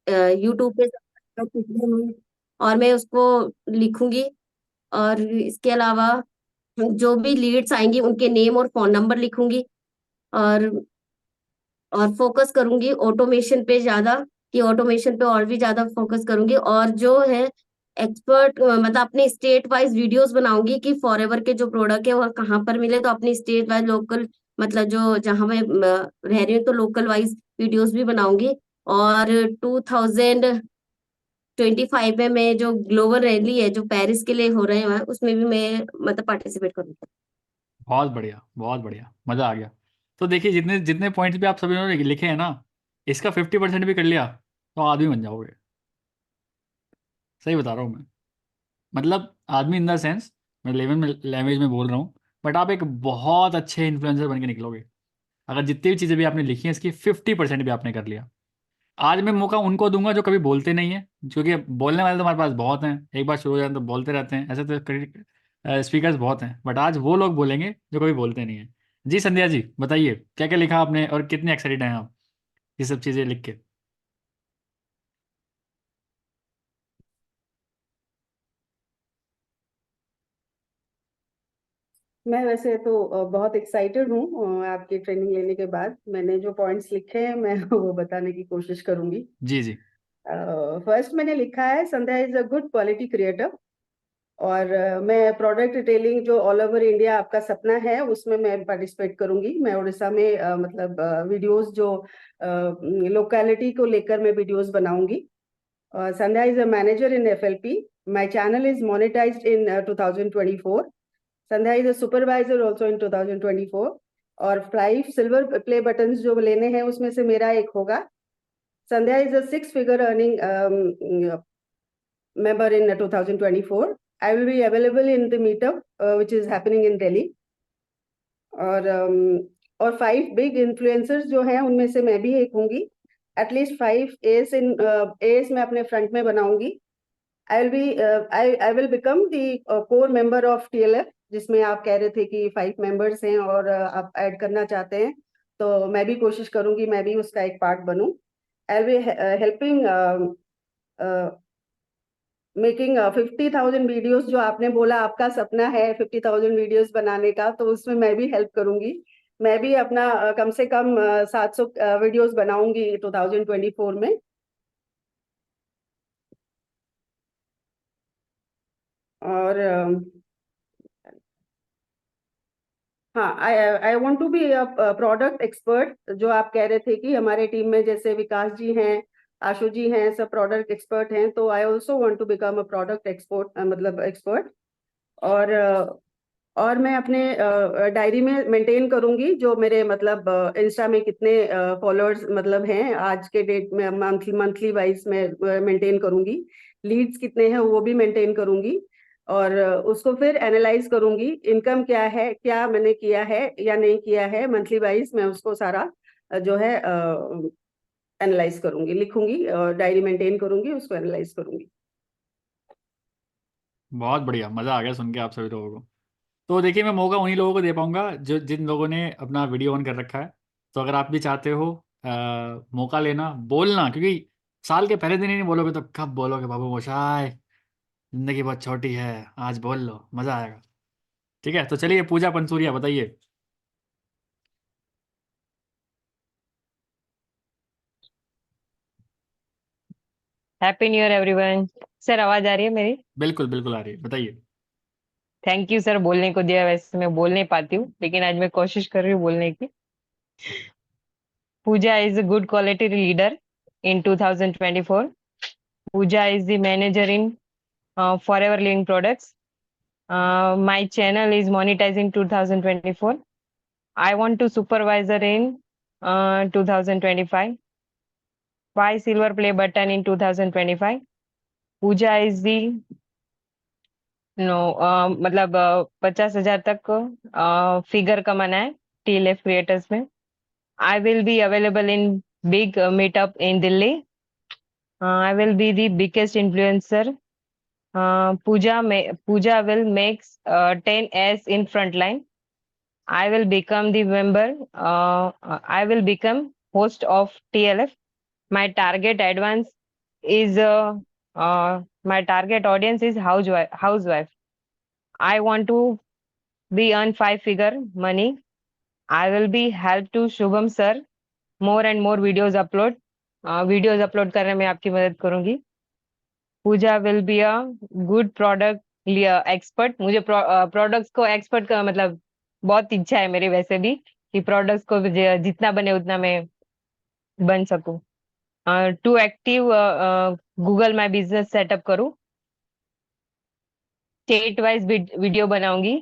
YouTube पे और मैं उसको लिखूंगी। और इसके अलावा जो भी लीड्स आएंगी उनके नेम और फोन नंबर लिखूंगी। और फोकस करूंगी ऑटोमेशन पे ज्यादा, कि ऑटोमेशन पे और भी ज्यादा फोकस करूंगी। और जो है एक्सपर्ट मतलब अपने स्टेट वाइज वीडियोस बनाऊंगी कि फॉरएवर के जो प्रोडक्ट है वह कहाँ पर मिले, तो अपनी स्टेट वाइज लोकल मतलब जो जहां मैं रह रही हूँ तो लोकल वाइज वीडियोस भी बनाऊंगी। और 2025 में मैं जो ग्लोबल रैली है जो पेरिस के लिए हो रहे हैं उसमें भी मैं मतलब पार्टिसिपेट करूंगी। बहुत बढ़िया, बहुत बढ़िया, मज़ा आ गया। तो देखिए, जितने जितने पॉइंट्स भी आप सभी ने लिखे हैं ना, इसका 50% भी कर लिया तो आदमी बन जाओगे। सही बता रहा हूँ मैं। मतलब आदमी इन द सेंस, मैं लैंग्वेज में बोल रहा हूँ, बट आप एक बहुत अच्छे इन्फ्लुएंसर बन के निकलोगे अगर जितनी भी चीज़ें भी आपने लिखी हैं इसकी 50% भी आपने कर लिया। आज मैं मौका उनको दूंगा जो कभी बोलते नहीं है, क्योंकि बोलने वाले तो हमारे पास बहुत हैं, एक बार शुरू हो जाए तो बोलते रहते हैं, ऐसे तो स्पीकर्स बहुत हैं, बट आज वो लोग बोलेंगे जो कभी बोलते नहीं हैं। जी संध्या जी, बताइए क्या क्या लिखा आपने और कितने एक्साइटेड हैं आप ये सब चीज़ें लिख के। मैं वैसे तो बहुत एक्साइटेड हूँ। आपकी ट्रेनिंग लेने के बाद मैंने जो पॉइंट्स लिखे हैं मैं वो बताने की कोशिश करूंगी। जी जी। फर्स्ट मैंने लिखा है, Sandhya is a good quality creator. और मैं प्रोडक्ट डिटेलिंग जो ऑल ओवर इंडिया आपका सपना है उसमें मैं पार्टिसिपेट करूंगी। मैं उड़ीसा में मतलब वीडियोस जो लोकेलिटी को लेकर मैं वीडियोस बनाऊंगी। Sandhya is a manager in FLP. My channel is monetized in 2024। Sandhya is a supervisor also in 2024। और 5 सिल्वर प्ले बटन्स जो लेने हैं उसमें से मेरा एक होगा। Sandhya is a 6 figure earning member in 2024. I will be available in the meetup which is happening in Delhi. और 5 बिग इन्फ्लुएंसर्स जो हैं उनमें से मैं भी एक होंगी। एटलीस्ट 5 एस इन एस मैं अपने फ्रंट में बनाऊंगी। I will become the core member of TLF, जिसमें आप कह रहे थे कि 5 मेंबर्स हैं और आप ऐड करना चाहते हैं, तो मैं भी कोशिश करूंगी मैं भी उसका एक पार्ट बनूं। I will be helping making 50,000 videos. जो आपने बोला आपका सपना है 50,000 वीडियोस बनाने का, तो उसमें मैं भी हेल्प करूंगी। मैं भी अपना कम से कम 700 वीडियोस बनाऊंगी 2024 में। और हाँ, I I want to be a product expert. जो आप कह रहे थे कि हमारे टीम में जैसे विकास जी हैं, आशु जी हैं, सब प्रोडक्ट एक्सपर्ट हैं, तो I also want to become a product expert, मतलब एक्सपर्ट। और मैं अपने डायरी में मेंटेन करूंगी जो मेरे मतलब इंस्टा में कितने फॉलोअर्स मतलब हैं आज के डेट में, मंथली मंथली वाइज मैं मेंटेन करूंगी। लीड्स कितने हैं वो भी मेंटेन करूंगी। और उसको फिर एनालाइज करूंगी, इनकम क्या है, क्या मैंने किया है या नहीं किया है, मंथली वाइज मैं उसको सारा जो है एनालाइज करूंगी, लिखूंगी और डायरी मेंटेन करूंगी, उसको एनालाइज करूंगी। बहुत बढ़िया, मज़ा आ गया सुन के आप सभी लोगों को। तो देखिए, मैं मौका उन्हीं लोगों को दे पाऊंगा जो जिन लोगों ने अपना वीडियो ऑन कर रखा है। तो अगर आप भी चाहते हो मौका लेना, बोलना, क्योंकि साल के पहले दिन ही नहीं बोलोगे तो कब बोलोगे बाबू मोशाय। जिंदगी बहुत छोटी है, आज बोल लो, मज़ा आएगा। ठीक है, तो चलिए पूजा पंसूरिया बताइए। Happy new year everyone. Sir आवाज आ रही है मेरी? बिल्कुल बिल्कुल आ रही है, बताइए। थैंक यू सर बोलने को दिया। वैसे मैं बोल नहीं पाती हूँ लेकिन आज मैं कोशिश कर रही हूँ बोलने की। Pooja is a good quality leader in 2024। Pooja is the manager in forever living products. My channel is monetizing 2024। I want to supervisor in 2025. 5 silver play button in 2025. Pooja is the no मतलब 50,000 तक फिगर कमाना है टीएलएफ क्रिएटर्स में। I will be available in big meetup in Delhi. I will be the biggest influencer. Pooja will makes 10 S in front line. I will become the member. I will become host of TLF. My target advance is my target audience is housewife. I want to be earn 5-figure money. I will be help to Shubham sir more and more videos upload. Videos upload करने में आपकी मदद करूंगी. Pooja will be a good product expert. मुझे products को expert का मतलब बहुत इच्छा है मेरी वैसे भी कि प्रोडक्ट्स को जितना बने उतना मैं बन सकूं. To active Google my business setup करूं. स्टेट वाइज वीडियो बनाऊंगी.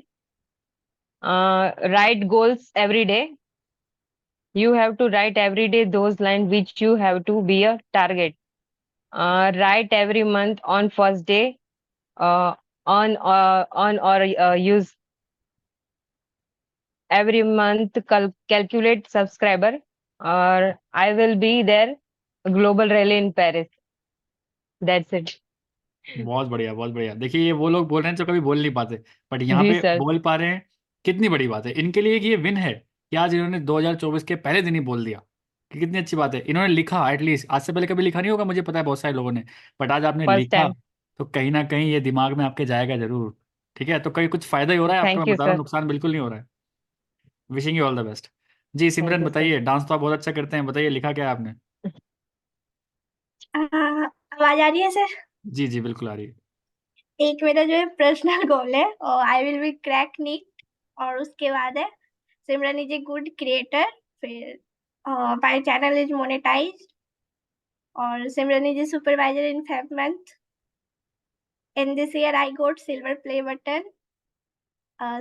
Write goals every day. You have to write every day those lines which you have to be a target. Write every month on first day. On or use every month calculate subscriber. Or I will be there global rally in Paris. That's it. बहुत बढ़िया, बहुत बढ़िया. देखिए, ये वो लोग बोल रहे हैं जो कभी बोल नहीं पाते, बट यहाँ जी पे सर. बोल पा रहे हैं. कितनी बड़ी बात है इनके लिए कि ये विन है कि आज इन्होंने 2024 के पहले दिन ही बोल दिया. कि कितनी अच्छी बात है, इन्होंने लिखा. एटलीस्ट आज से पहले कभी लिखा नहीं होगा, मुझे पता है बहुत सारे लोगों ने, बट आज आपने फर्स्ट लिखा. टाइम. तो कहीं ना कहीं ये दिमाग में आपके जाएगा जरूर. ठीक है, तो कहीं कुछ फायदा ही हो रहा है आपको, थैंक मैं यू बता रहा हूँ, सर. नुकसान बिल्कुल नहीं हो रहा है. Wishing you all the best. जी थैंक सिमरन यू सर. बताइए, डांस तो आप बहुत अच्छा करते हैं, बताइए लिखा क्या है आपने. आवाज आ रही है सर? जी जी बिल्कुल आ रही है. एक मेरा जो है पर्सनल गोल है और I will be crack NEET, और उसके बाद है Simran is a good creator, फिर माय चैनल इज मोनेटाइज्ड, और Simran is a supervisor in 5th month. In this year I got silver play button.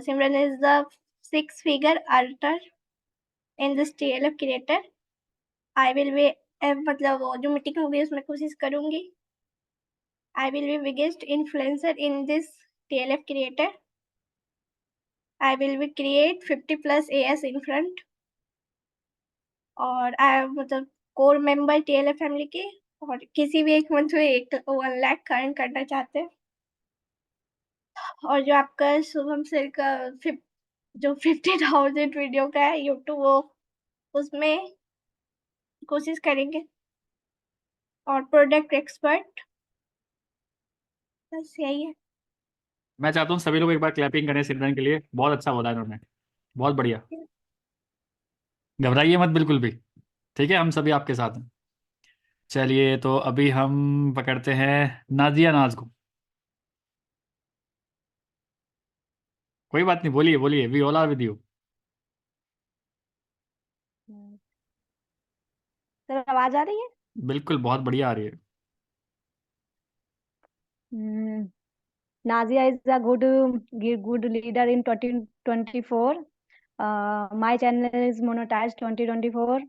Simran is the 6-figure earner in this TLF creator. I will be मतलब वो जो meeting होगी उसमें कोशिश करूंगी. I will be biggest influencer in this TLF creator. I will be create 50+ AS in front. और मतलब core member TLF family के, और किसी भी एक मंथ में 1 लाख अर्न करना चाहते हैं. और जो आपका शुभम सर का जो 50,000 वीडियो का है यूट्यूब, वो उसमें कोशिश करेंगे. और प्रोडक्ट एक्सपर्ट, बस यही है. मैं चाहता हूँ सभी लोग एक बार क्लैपिंग करें सिमरन के लिए. बहुत अच्छा बोला इन्होंने, बहुत बढ़िया. घबराइए मत बिल्कुल भी. ठीक है, हम सभी आपके साथ हैं. चलिए, तो अभी हम पकड़ते हैं नाजिया नाज को. कोई बात नहीं, बोलिए बोलिए, we all are with you. Sir आवाज आ रही है? बिल्कुल, बहुत बढ़िया आ रही है. Nazia is a good leader in 2024. My channel is monetized 2024.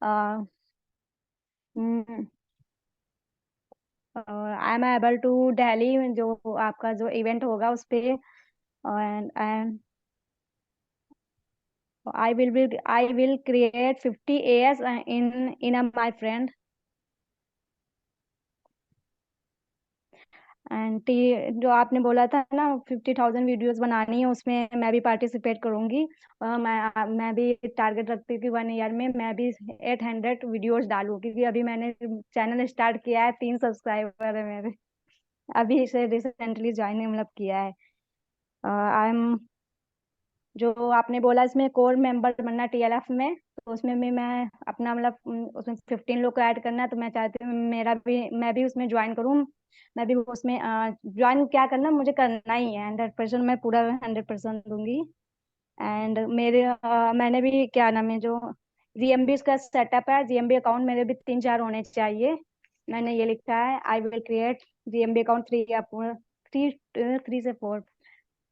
Uh, mm, I am able to Delhi में जो आपका जो इवेंट होगा उस पे, and I will create 50 AS in my friend. And जो आपने बोला था ना 50,000 वीडियोस बनानी है, उसमें मैं भी पार्टिसिपेट करूंगी. मैं भी टारगेट रखती हूँ कि 1 ईयर में मैं भी 800 वीडियोस डालूं, क्योंकि अभी मैंने चैनल स्टार्ट किया है, 3 सब्सक्राइबर है मेरे. अभी से रिसेंटली ज्वाइन मतलब किया है. आई एम जो आपने बोला इसमें कोर मेंबर बनना TLF में, तो उसमें भी मैं अपना मतलब उसमें 15 लोग को ऐड करना है, तो मैं चाहती हूँ मैं भी उसमें ज्वाइन करूँ. मैं भी उसमें ज्वाइन क्या करना, मुझे करना ही है. 100% मैं पूरा 100% दूंगी. एंड मैंने भी क्या नाम है जो GMB उसका सेटअप है, GMB अकाउंट मेरे भी 3-4 होने चाहिए. मैंने ये लिखा है, I will create GMB account 3 से 4.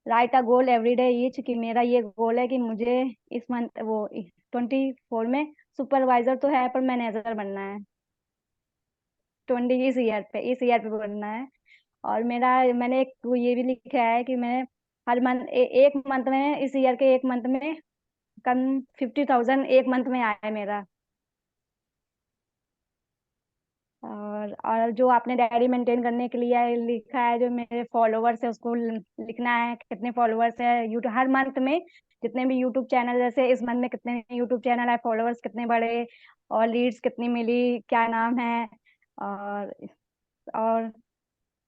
राइट अ गोल एवरी डे ईच, कि मेरा ये गोल है कि मुझे इस मंथ वो 24 में सुपरवाइजर तो है पर मैनेजर बनना है. इस ईयर पे बनना है. और मैंने एक ये भी लिखा है कि मैं हर मंथ एक मंथ में, इस ईयर के एक मंथ में कम 50,000 एक मंथ में आया मेरा. और जो आपने डायरी मेंटेन करने के लिए लिखा है, जो मेरे फॉलोवर्स है उसको लिखना है, कितने फॉलोवर्स है यूट्यूब हर मंथ में, जितने भी यूट्यूब चैनल, जैसे इस मंथ में कितने यूट्यूब चैनल है, फॉलोवर्स कितने बढ़े, और लीड्स कितनी मिली, क्या नाम है, और और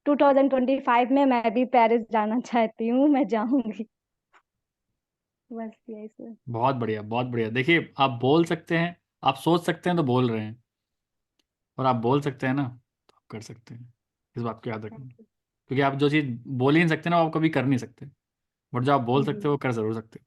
2025 में मैं भी पेरिस जाना चाहती हूँ, मैं जाऊंगी। बस यही सर। बहुत बढ़िया, बहुत बढ़िया। देखिए, आप बोल सकते हैं, आप सोच सकते हैं तो बोल रहे हैं, और आप बोल सकते हैं ना तो आप कर सकते हैं। इस बात को याद रखना, क्योंकि आप जो चीज़ बोल ही नहीं सकते ना, वो आप कभी कर नहीं सकते, बट जो आप बोल सकते हो वो कर जरूर सकते हो।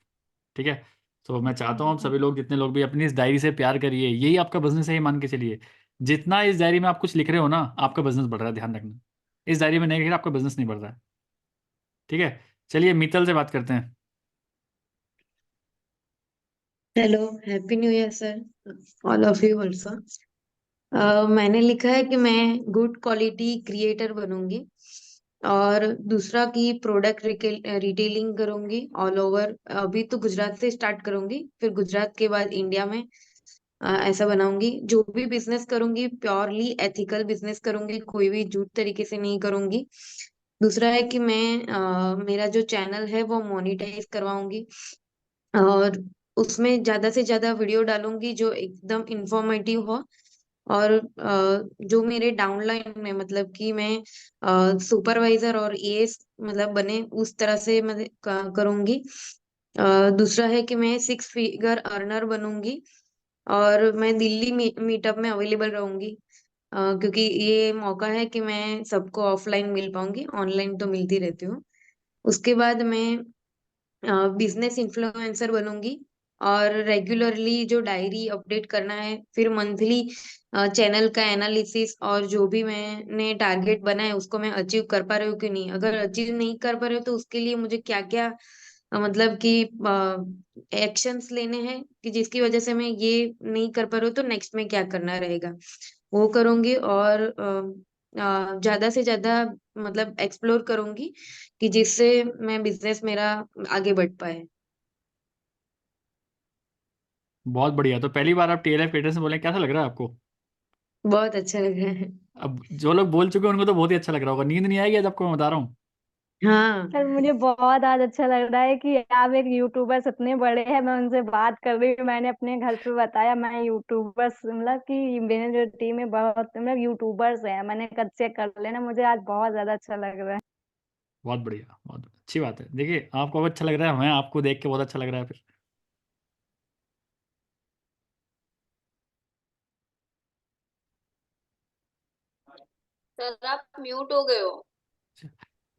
ठीक है। तो मैं चाहता हूँ आप सभी लोग, जितने लोग भी, अपनी इस डायरी से प्यार करिए। यही आपका बिजनेस है, ये मान के चलिए। जितना इस डायरी में आप कुछ लिख रहे हो ना, आपका बिजनेस बढ़ रहा है, ध्यान रखना। इस डायरी में नहीं लिख रहे, आपका बिजनेस नहीं बढ़ रहा है। ठीक है। चलिए मित्तल से बात करते हैं। Hello, happy new year sir, all of you also. मैंने लिखा है कि मैं गुड क्वालिटी क्रिएटर बनूंगी, और दूसरा कि प्रोडक्ट रिटेलिंग करूंगी ऑल ओवर। अभी तो गुजरात से स्टार्ट करूंगी, फिर गुजरात के बाद इंडिया में ऐसा बनाऊंगी। जो भी बिजनेस करूंगी प्योरली एथिकल बिजनेस करूंगी, कोई भी झूठ तरीके से नहीं करूंगी। दूसरा है कि मैं मेरा जो चैनल है वो मोनिटाइज करवाऊंगी, और उसमें ज्यादा से ज्यादा वीडियो डालूंगी जो एकदम इंफॉर्मेटिव हो। और जो मेरे डाउनलाइन में, मतलब कि मैं सुपरवाइजर और एएस मतलब बने, उस तरह से मैं करूंगी। दूसरा है कि मैं 6 फिगर अर्नर बनूंगी, और मैं दिल्ली मीटअप में अवेलेबल रहूंगी। क्योंकि ये मौका है कि मैं सबको ऑफलाइन मिल पाऊंगी, ऑनलाइन तो मिलती रहती हूँ। उसके बाद मैं बिजनेस इन्फ्लुएंसर बनूंगी, और रेगुलरली जो डायरी अपडेट करना है, फिर मंथली चैनल का एनालिसिस, और जो भी मैंने टारगेट बनाया है उसको मैं अचीव कर पा रही हूँ कि नहीं। अगर अचीव नहीं कर पा रही हूँ तो उसके लिए मुझे क्या क्या मतलब कि एक्शंस लेने हैं, कि जिसकी वजह से मैं ये नहीं कर पा रही हूँ तो नेक्स्ट में क्या करना रहेगा, वो करूंगी। और ज्यादा से ज्यादा मतलब एक्सप्लोर करूंगी, कि जिससे मैं बिजनेस मेरा आगे बढ़ पाए। बहुत बढ़िया। तो पहली बार आप टीएलएफ क्रिएटर से बोले, कैसा लग रहा है आपको? बहुत अच्छा लग रहा है। अब जो लोग बोल चुके हैं उनको तो बहुत ही अच्छा लग रहा होगा। नींद नहीं आएगी आज आपको, मैं बता रहा हूँ। हाँ। सर मुझे बहुत आज अच्छा लग रहा है कि आप एक यूट्यूबर्स इतने बड़े हैं, मैं उनसे बात कर रही हूँ। मैंने अपने घर पे बताया मैं यूट्यूबर्स, मतलब कि मेरे जो टीम में बहुत मतलब यूट्यूबर्स हैं, मैंने कद से कर लेना। मुझे आज बहुत ज्यादा अच्छा लग रहा है। बहुत बढ़िया, बहुत अच्छी बात है। देखिए, आपको अच्छा लग रहा है, हमें आपको देख के बहुत अच्छा लग रहा है फिर। सर आप म्यूट हो गए हो।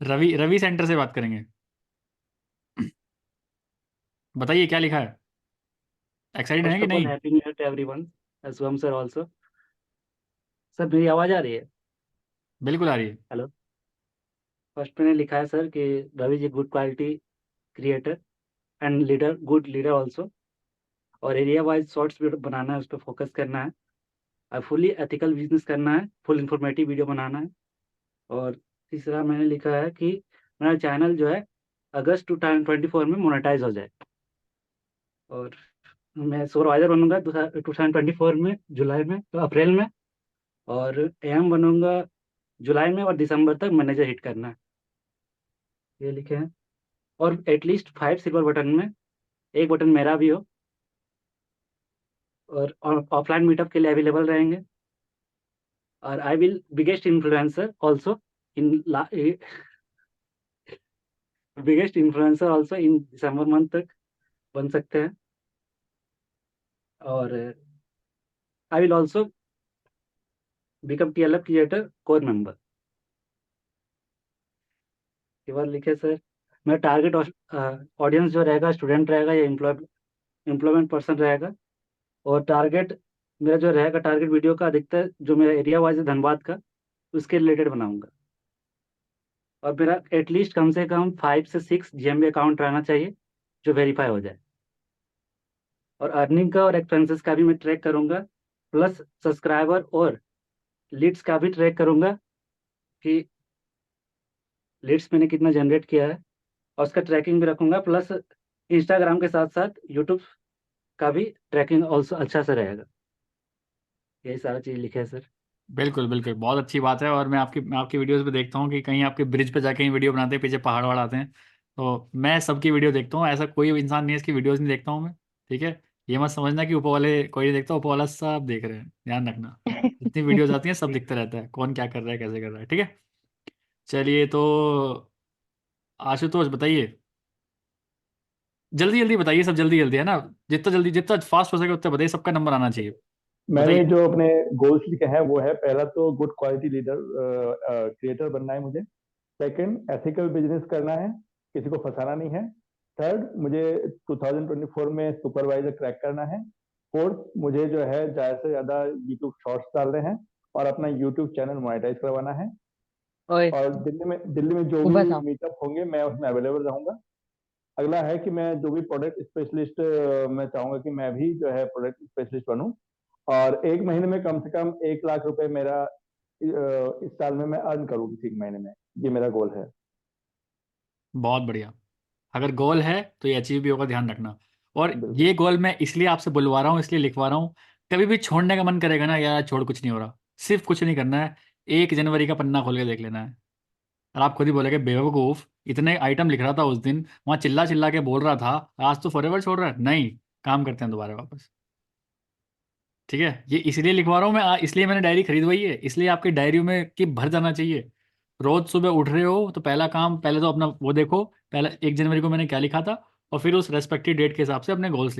रवि, रवि सेंटर से बात करेंगे। बताइए क्या लिखा है, एक्साइटेड है फर्स्ट कि ऑफ ऑल नहीं? Happy new year to everyone, Shubham sir also. Sir मेरी आवाज़ आ रही है? बिल्कुल आ रही है। हेलो। फर्स्ट मैंने लिखा है सर कि Ravi ji good quality creator and leader, good leader also. और एरिया वाइज शॉर्ट्स वीडियो बनाना है, उस पर फोकस करना है, और फुली एथिकल बिजनेस करना है, फुल इंफॉर्मेटिव वीडियो बनाना है। और तीसरा मैंने लिखा है कि मेरा चैनल जो है अगस्त 2024 में मोनेटाइज हो जाए। और मैं सुपरवाइजर बनूंगा 2024 में, जुलाई में तो अप्रैल में। और एम बनूंगा जुलाई में, और दिसंबर तक मैनेजर हिट करना है, ये लिखे हैं। और एटलीस्ट 5 सिल्वर बटन में एक बटन मेरा भी हो, और ऑफलाइन मीटअप के लिए अवेलेबल रहेंगे। और I will biggest influencer also in biggest influencer also in December month तक बन सकते हैं। और I will also become TLF creator core member. के बाद लिखे सर, मेरा टारगेट ऑडियंस जो रहेगा स्टूडेंट रहेगा या एम्प्लॉयमेंट पर्सन रहेगा। और टारगेट मेरा जो रहेगा, टारगेट वीडियो का अधिकतर जो मेरा एरिया वाइज है धनबाद का, उसके रिलेटेड बनाऊंगा। और मेरा एटलीस्ट कम से कम 5 से 6 जीएमबी अकाउंट रहना चाहिए जो वेरीफाई हो जाए। और अर्निंग का और एक्सपेंसेस का भी मैं ट्रैक करूंगा, प्लस सब्सक्राइबर और लीड्स का भी ट्रैक करूंगा कि लीड्स मैंने कितना जनरेट किया है, और उसका ट्रैकिंग भी रखूंगा। प्लस इंस्टाग्राम के साथ साथ यूट्यूब का भी ट्रैकिंग ऑल्सो अच्छा से रहेगा। यही सारा चीज़ लिखे है सर। बिल्कुल बिल्कुल, बहुत अच्छी बात है। और मैं आपकी वीडियोस पे देखता हूँ कि कहीं आपके ब्रिज पे जाके ही वीडियो बनाते हैं, पीछे पहाड़ वहाड़ आते हैं। तो मैं सबकी वीडियो देखता हूँ, ऐसा कोई इंसान नहीं है इसकी वीडियोस नहीं देखता हूँ मैं। ठीक है। ये मत समझना कि ऊपर वाले कोई नहीं देखता, ऊपर वाला सब देख रहे हैं, ध्यान रखना। जितनी वीडियोज आती हैं सब दिखता रहता है, कौन क्या कर रहा है कैसे कर रहा है, ठीक है। चलिए तो आशुतोष बताइए, जल्दी जल्दी बताइए, सब जल्दी जल्दी है ना, जितना जल्दी जितना फास्ट हो सके उतना बताइए, सबका नंबर आना चाहिए। मैंने बताइए। जो अपने गोल्स लिखे हैं वो है, पहला तो गुड क्वालिटी लीडर क्रिएटर बनना है मुझे। सेकंड, एथिकल बिजनेस करना है, किसी को फंसाना नहीं है। थर्ड, मुझे 2024 में सुपरवाइजर क्रैक करना है। फोर्थ, मुझे जो है ज़्यादा से ज़्यादा यूट्यूब शॉर्ट्स डालने हैं और अपना यूट्यूब चैनल मोनेटाइज करवाना है। ओए और दिल्ली में जो भी ऊपर था। मीटअप होंगे मैं उसमें अवेलेबल रहूंगा। अगला है कि मैं जो भी प्रोडक्ट स्पेशलिस्ट, मैं चाहूंगा कि मैं भी जो है प्रोडक्ट स्पेशलिस्ट बनूं, और एक महीने में कम से कम 1 लाख रुपए मेरा इस साल में मैं अर्न करूँ किसी एक महीने में। ये मेरा गोल है। बहुत बढ़िया। अगर गोल है तो ये अचीव भी होगा, ध्यान रखना। और बिल्कुल। ये गोल मैं इसलिए आपसे बुलवा रहा हूँ, इसलिए लिखवा रहा हूँ, कभी भी छोड़ने का मन करेगा ना यार, छोड़ कुछ नहीं हो रहा, सिर्फ कुछ नहीं करना है, 1 जनवरी का पन्ना खोल के देख लेना है। और आप खुद ही बोलेगे बेवकूफ, इतने आइटम लिख रहा था उस दिन, वहां चिल्ला चिल्ला के बोल रहा था, आज तो फॉरएवर छोड़ रहा है, नहीं, काम करते हैं दोबारा वापस। ठीक है, ये इसलिए लिखवा रहा हूँ मैं, इसलिए मैंने डायरी खरीदवाई है, इसलिए आपकी डायरी में की भर जाना चाहिए। रोज सुबह उठ रहे हो तो पहला काम, पहले तो अपना वो देखो, पहले 1 जनवरी को मैंने क्या लिखा था, और फिर उस रेस्पेक्टिव डेट के हिसाब से अपने गोल्स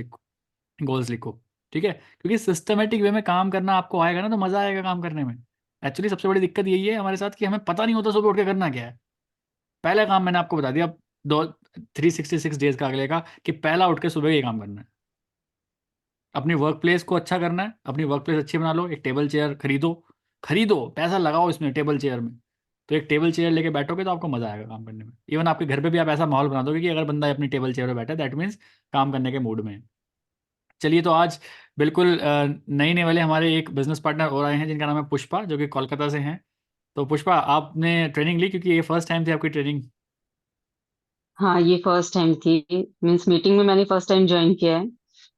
लिखो। ठीक है, क्योंकि सिस्टमेटिक वे में काम करना आपको आएगा ना तो मजा आएगा काम करने में। एक्चुअली सबसे बड़ी दिक्कत यही है हमारे साथ कि हमें पता नहीं होता सुबह उठ के करना क्या है। पहला काम मैंने आपको बता दिया, दो 366 डेज का अगले का, कि पहला उठ के सुबह ये काम करना है, अपनी वर्क प्लेस को अच्छा करना है, अपनी वर्क प्लेस अच्छी बना लो, एक टेबल चेयर खरीदो, खरीदो पैसा लगाओ इसमें टेबल चेयर में। तो एक टेबल चेयर लेके बैठोगे तो आपको मजा आएगा काम करने में। इवन आपके घर पे भी आप ऐसा माहौल बना दोगे कि अगर बंदा अपनी टेबल चेयर पे बैठा है दैट मीन्स काम करने के मूड में है। चलिए तो आज बिल्कुल नई नए वाले हमारे एक बिजनेस पार्टनर और आए हैं जिनका नाम है पुष्पा, जो कि कोलकाता से हैं। तो पुष्पा, आपने ट्रेनिंग ली, क्योंकि ये फर्स्ट टाइम थी आपकी ट्रेनिंग। हाँ, ये फर्स्ट टाइम थी। मीन्स मीटिंग में मैंने फर्स्ट टाइम ज्वाइन किया है,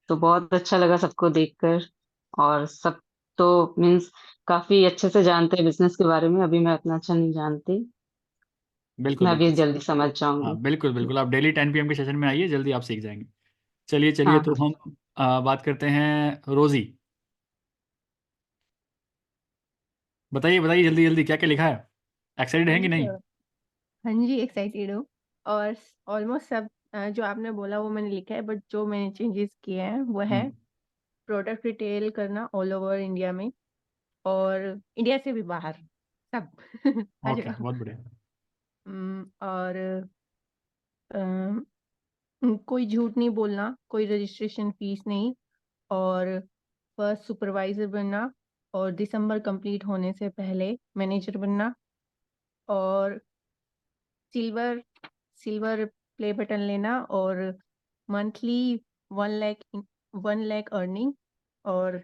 तो बहुत अच्छा लगा सबको देखकर। और सब तो मीन्स काफी अच्छे से जानते हैं बिजनेस के बारे में, अभी मैं उतना अच्छा नहीं जानती। बिल्कुल मैं अभी बिल्कुल। जल्दी समझ हाँ जाऊंगी। बिल्कुल बिल्कुल, आप डेली 10 PM के सेशन में आइए, जल्दी आप सीख जाएंगे। चलिए चलिए, हाँ तो हाँ। हम बात करते हैं रोजी। बताइए बताइए जल्दी जल्दी, क्या क्या लिखा है, एक्साइटेड हाँ हैं कि जी नहीं। सर। हाँ जी, एक्साइटेड हूँ। और ऑलमोस्ट सब जो आपने बोला वो मैंने लिखा है, बट जो मैंने चेंजेस किए हैं वो है हम्म। प्रोडक्ट रिटेल करना ऑल ओवर इंडिया में, और इंडिया से भी बाहर, सब हर ओके, जगह। बहुत बढ़िया। और अम, कोई झूठ नहीं बोलना, कोई रजिस्ट्रेशन फीस नहीं, और फर्स्ट सुपरवाइजर बनना, और दिसंबर कंप्लीट होने से पहले मैनेजर बनना, और सिल्वर सिल्वर प्ले बटन लेना, और मंथली 1 लाख 1 लाख अर्निंग, और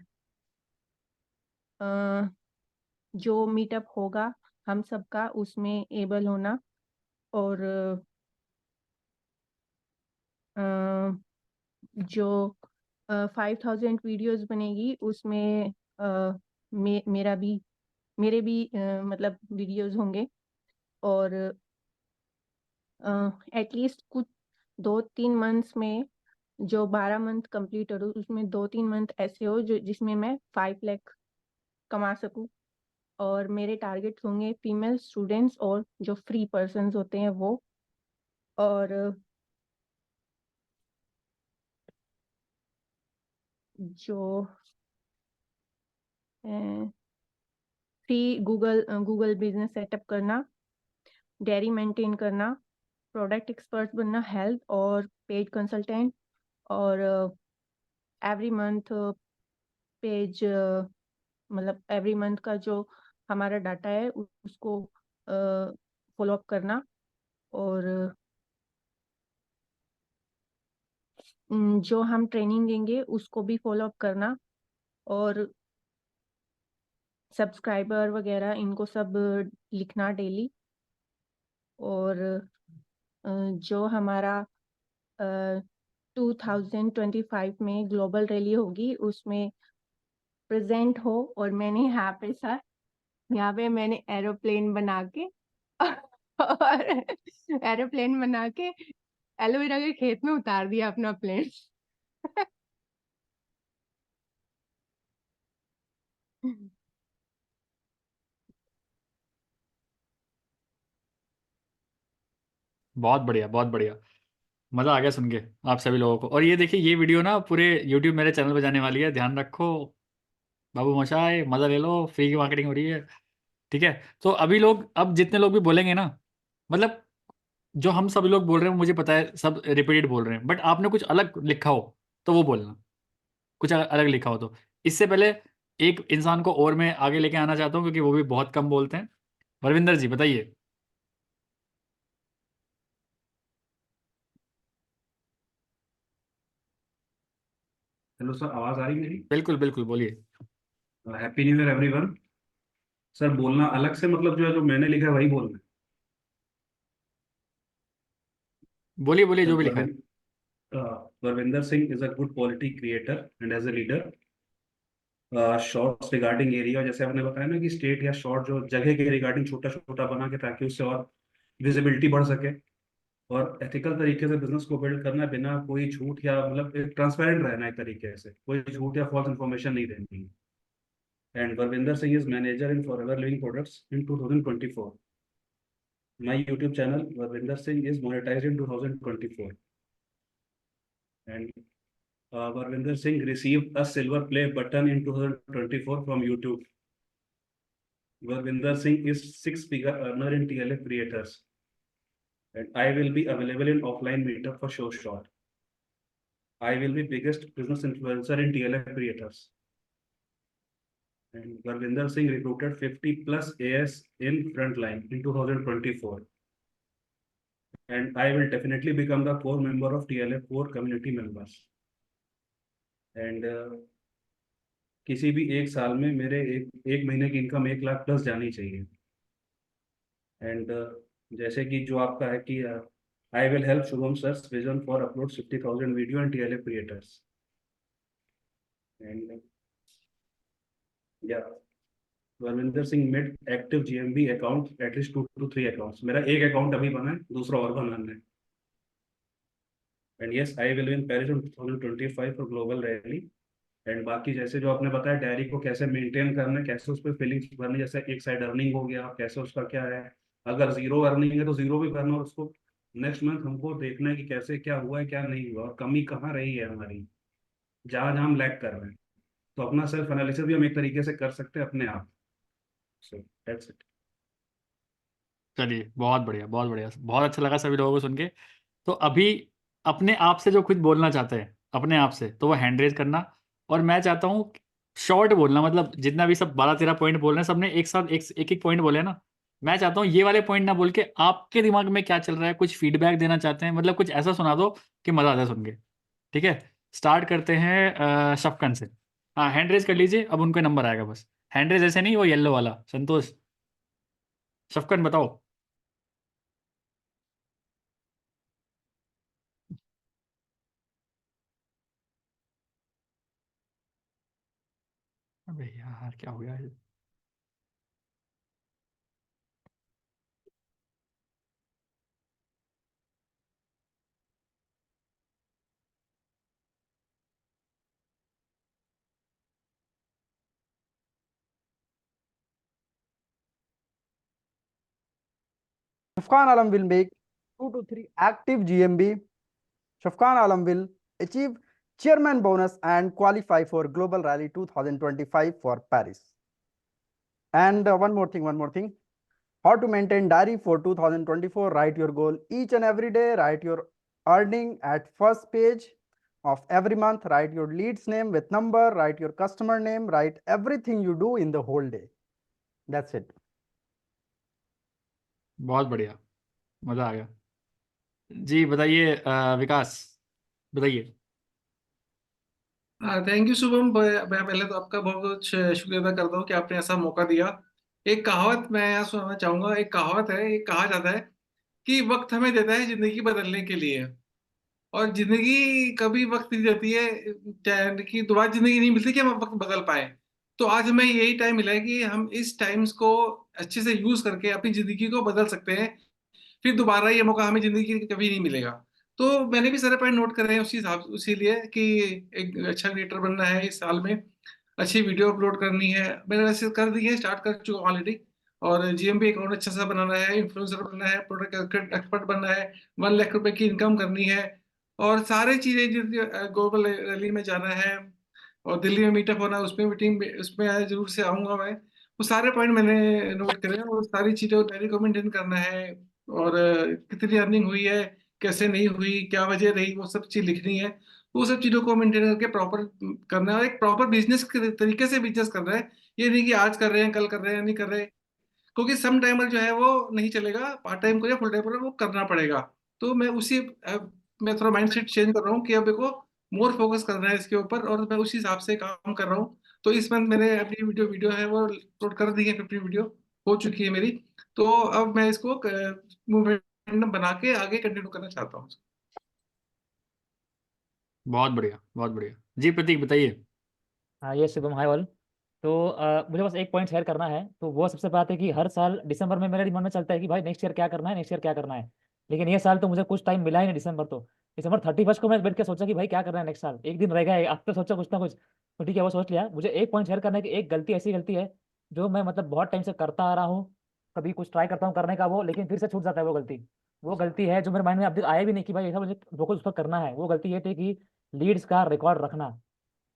जो मीटअप होगा हम सबका उसमें एबल होना, और अ, जो 5000 वीडियोस बनेगी उसमें मेरा भी मेरे भी मतलब वीडियोस होंगे, और एटलीस्ट कुछ 2-3 मंथ्स में, जो 12 मंथ कंप्लीट हो उसमें 2-3 मंथ ऐसे हो जो जिसमें मैं 5 लाख कमा सकूं, और मेरे टारगेट्स होंगे फीमेल स्टूडेंट्स और जो फ्री पर्सन्स होते हैं वो, और जो फ्री गूगल बिजनेस सेटअप करना, डेयरी मेंटेन करना, प्रोडक्ट एक्सपर्ट बनना, हेल्थ और पेड कंसल्टेंट, और एवरी मंथ पेज मतलब एवरी मंथ का जो हमारा डाटा है उसको फॉलो अप करना, और जो हम ट्रेनिंग देंगे उसको भी फॉलो अप करना, और सब्सक्राइबर वगैरह इनको सब लिखना डेली, और जो हमारा 2025 में ग्लोबल रैली होगी उसमें प्रेजेंट हो, और मैंने यहाँ पे मैंने एरोप्लेन बना के और एरोप्लेन बना के एलोवेरा के खेत में उतार दिया अपना प्लेन। बहुत बढ़िया, बहुत बढ़िया। मजा आ गया सुन के आप सभी लोगों को। और ये देखिए, ये वीडियो ना पूरे यूट्यूब मेरे चैनल पे जाने वाली है, ध्यान रखो। बाबू मोशाय मजा ले लो, फ्री की मार्केटिंग हो रही है। ठीक है। तो अभी लोग, अब जितने लोग भी बोलेंगे ना, मतलब जो हम सब लोग बोल रहे हैं मुझे पता है सब रिपीटेड बोल रहे हैं, बट आपने कुछ अलग लिखा हो तो वो बोलना। कुछ अलग लिखा हो तो। इससे पहले एक इंसान को और मैं आगे लेके आना चाहता हूँ, क्योंकि वो भी बहुत कम बोलते हैं। परविंदर जी बताइए। हेलो सर, आवाज आ रही है मेरी? बिल्कुल बिल्कुल, बोलिए। Happy new year everyone. Sir बोलना अलग से मतलब जो है, जो मैंने लिखा है वही बोलना है। बोलिए बोलिए, सर जो भी लिखा है। Parvinder Singh is a good polity creator and as a leader. Shorts regarding area, जैसे आपने बताया ना कि स्टेट या शॉर्ट जो जगह के रिगार्डिंग छोटा छोटा बना के, ताकि उससे और विजिबिलिटी बढ़ सके। और एथिकल तरीके से बिजनेस को बिल्ड करना, बिना कोई झूठ या मतलब ट्रांसपेरेंट रहना, एक तरीके से कोई झूठ या फॉल्स इन्फॉर्मेशन नहीं देनी है। And Parvinder Singh is manager in forever living products in 2024। My YouTube channel, Varvinder Singh, is monetized in 2024. And Varvinder Singh received a silver play button in 2024 from YouTube. Varvinder Singh is six-figure earner in TLF creators. And I will be available in offline meetup for show short. I will be biggest business influencer in TLF creators. And Varvinder Singh recruited 50 plus AS in frontline in 2024. And I will definitely become the core member of TLF core community members. And किसी भी एक साल में मेरे एक महीने की income 1 lakh plus जानी चाहिए। एंड जैसे कि जो आपका है कि I will help Shubham sir's vision for upload 50,000 video and TLF creators. And या Parvinder Singh made active GMB account at least 2 to 3 accounts. मेरा एक अकाउंट अभी बना है, दूसरा और बनाना है। And yes, I will in Paris in 2025 for global rally. And बाकी जैसे जो आपने बताया डायरी को कैसे मेंटेन करना है, कैसे उस पर फीलिंग्स भरनी, जैसे एक साइड अर्निंग हो गया, कैसे उसका क्या है, अगर जीरो अर्निंग है तो जीरो भी भरना, और उसको नेक्स्ट मंथ हमको देखना है कि कैसे क्या हुआ है क्या नहीं हुआ, और कमी कहाँ रही है हमारी, जहाँ जहाँ हम लैग कर रहे हैं। तो अपना सेल्फ एनालिसिस भी हम एक तरीके से कर सकते हैं अपने आप। So that's it. चलिए, बहुत बढ़िया बहुत बढ़िया, बहुत अच्छा लगा सभी लोगों को सुन के। तो अभी अपने आप से जो खुद बोलना चाहते हैं अपने आप से, तो वो हैंड रेज करना। और मैं चाहता हूँ शॉर्ट बोलना, मतलब जितना भी सब 12-13 पॉइंट बोल रहे हैं, सबने एक साथ एक एक पॉइंट बोले ना। मैं चाहता हूँ ये वाले पॉइंट ना बोल के आपके दिमाग में क्या चल रहा है, कुछ फीडबैक देना चाहते हैं, मतलब कुछ ऐसा सुना दो कि मजा आ जाए सुन के। ठीक है। स्टार्ट करते हैं शफकन से। हाँ, हैंड रेज कर लीजिए, अब उनका नंबर आएगा बस। हैंड रेज ऐसे नहीं, वो येलो वाला। संतोष, शफकन बताओ। अबे यार, क्या हो गया है? Shafqan Alam will make 2 to 3 active GMB. Shafqan Alam will achieve chairman bonus and qualify for Global Rally 2025 for Paris. And one more thing. How to maintain diary for 2024. Write your goal each and every day. Write your earning at first page of every month. Write your leads name with number. Write your customer name. Write everything you do in the whole day. That's it. बहुत बढ़िया, मजा आ गया। जी बताइए विकास, बताइए। Thank you Shubham. मैं पहले तो आपका बहुत बहुत शुक्रिया अदा करता हूँ कि आपने ऐसा मौका दिया। एक कहावत मैं यहाँ सुनाना चाहूंगा। एक कहावत है, एक कहा जाता है कि वक्त हमें देता है जिंदगी बदलने के लिए, और जिंदगी कभी वक्त नहीं देती है, कि दोबारा जिंदगी नहीं मिलती कि हम वक्त बदल पाए। तो आज हमें यही टाइम मिला है कि हम इस टाइम्स को अच्छे से यूज करके अपनी जिंदगी को बदल सकते हैं। फिर दोबारा ये मौका हमें जिंदगी में कभी नहीं मिलेगा। तो मैंने भी सारे पॉइंट नोट करे हैं उसी हिसाब, उसी लिए कि एक अच्छा क्रिएटर बनना है इस साल में। अच्छी वीडियो अपलोड करनी है। मैंने वैसे कर दी है, स्टार्ट कर चुका ऑलरेडी। और जीएमबी अकाउंट अच्छा सा बनाना है, इन्फ्लुएंसर बनना है, प्रोडक्ट एक्सपर्ट बनना है, 1 लाख रुपए की इनकम करनी है, और सारी चीजें जो ग्लोबल रैली में जाना है, और दिल्ली में मीटअप होना है, उसमें मीटिंग उसमें जरूर से आऊंगा मैं। वो सारे पॉइंट मैंने नोट करे हैं, और सारी चीजों डायरी को मेंटेन करना है, और कितनी अर्निंग हुई है, कैसे नहीं हुई, क्या वजह रही, वो सब चीज लिखनी है। वो सब चीजों को मेंटेन करके प्रॉपर करना है, और एक प्रॉपर बिजनेस के तरीके से बिजनेस करना है। ये नहीं कि आज कर रहे हैं, कल कर रहे हैं, नहीं कर रहे, क्योंकि सम टाइमर जो है वो नहीं चलेगा, पार्ट टाइम को या फुल टाइम को वो करना पड़ेगा। तो मैं मैं थोड़ा माइंडसेट चेंज कर रहा हूँ कि अब देखो मोर फोकस करना है इसके ऊपर, और मैं उसी हिसाब से काम कर रहा हूँ। तो इस मंथ मैंने अपनी वीडियो है वो अपलोड कर दी है, 50 वीडियो हो चुकी है मेरी। तो अब मैं इसको मूवमेंट बना के आगे कंटिन्यू करना चाहता हूँ। बहुत बढ़िया, बहुत बढ़िया। जी प्रतीक बताइए। हाँ ये शुभम, हाय ऑल। तो मुझे बस एक पॉइंट शेयर करना है। तो वो सबसे बात है कि हर साल दिसंबर में मेरे मन में चलता है कि भाई नेक्स्ट ईयर क्या करना है, नेक्स्ट ईयर क्या करना है। लेकिन ये साल तो मुझे कुछ टाइम मिला ही नहीं। दिसंबर 31 को मैं बैठ के सोचा कि भाई क्या करना है नेक्स्ट साल, एक दिन रह गया, अब तो सोचा कुछ ना कुछ। तो ठीक है, वो सोच लिया। मुझे एक पॉइंट शेयर करना है कि एक गलती, ऐसी गलती है जो मैं मतलब बहुत टाइम से करता आ रहा हूँ। कभी कुछ ट्राई करता हूँ करने का वो, लेकिन फिर से छूट जाता है वो गलती है जो मेरे माइंड में अब तक आया भी नहीं कि भाई ऐसा मुझे रोको उस पर करना है। वो गलती ये थी कि लीड्स का रिकॉर्ड रखना,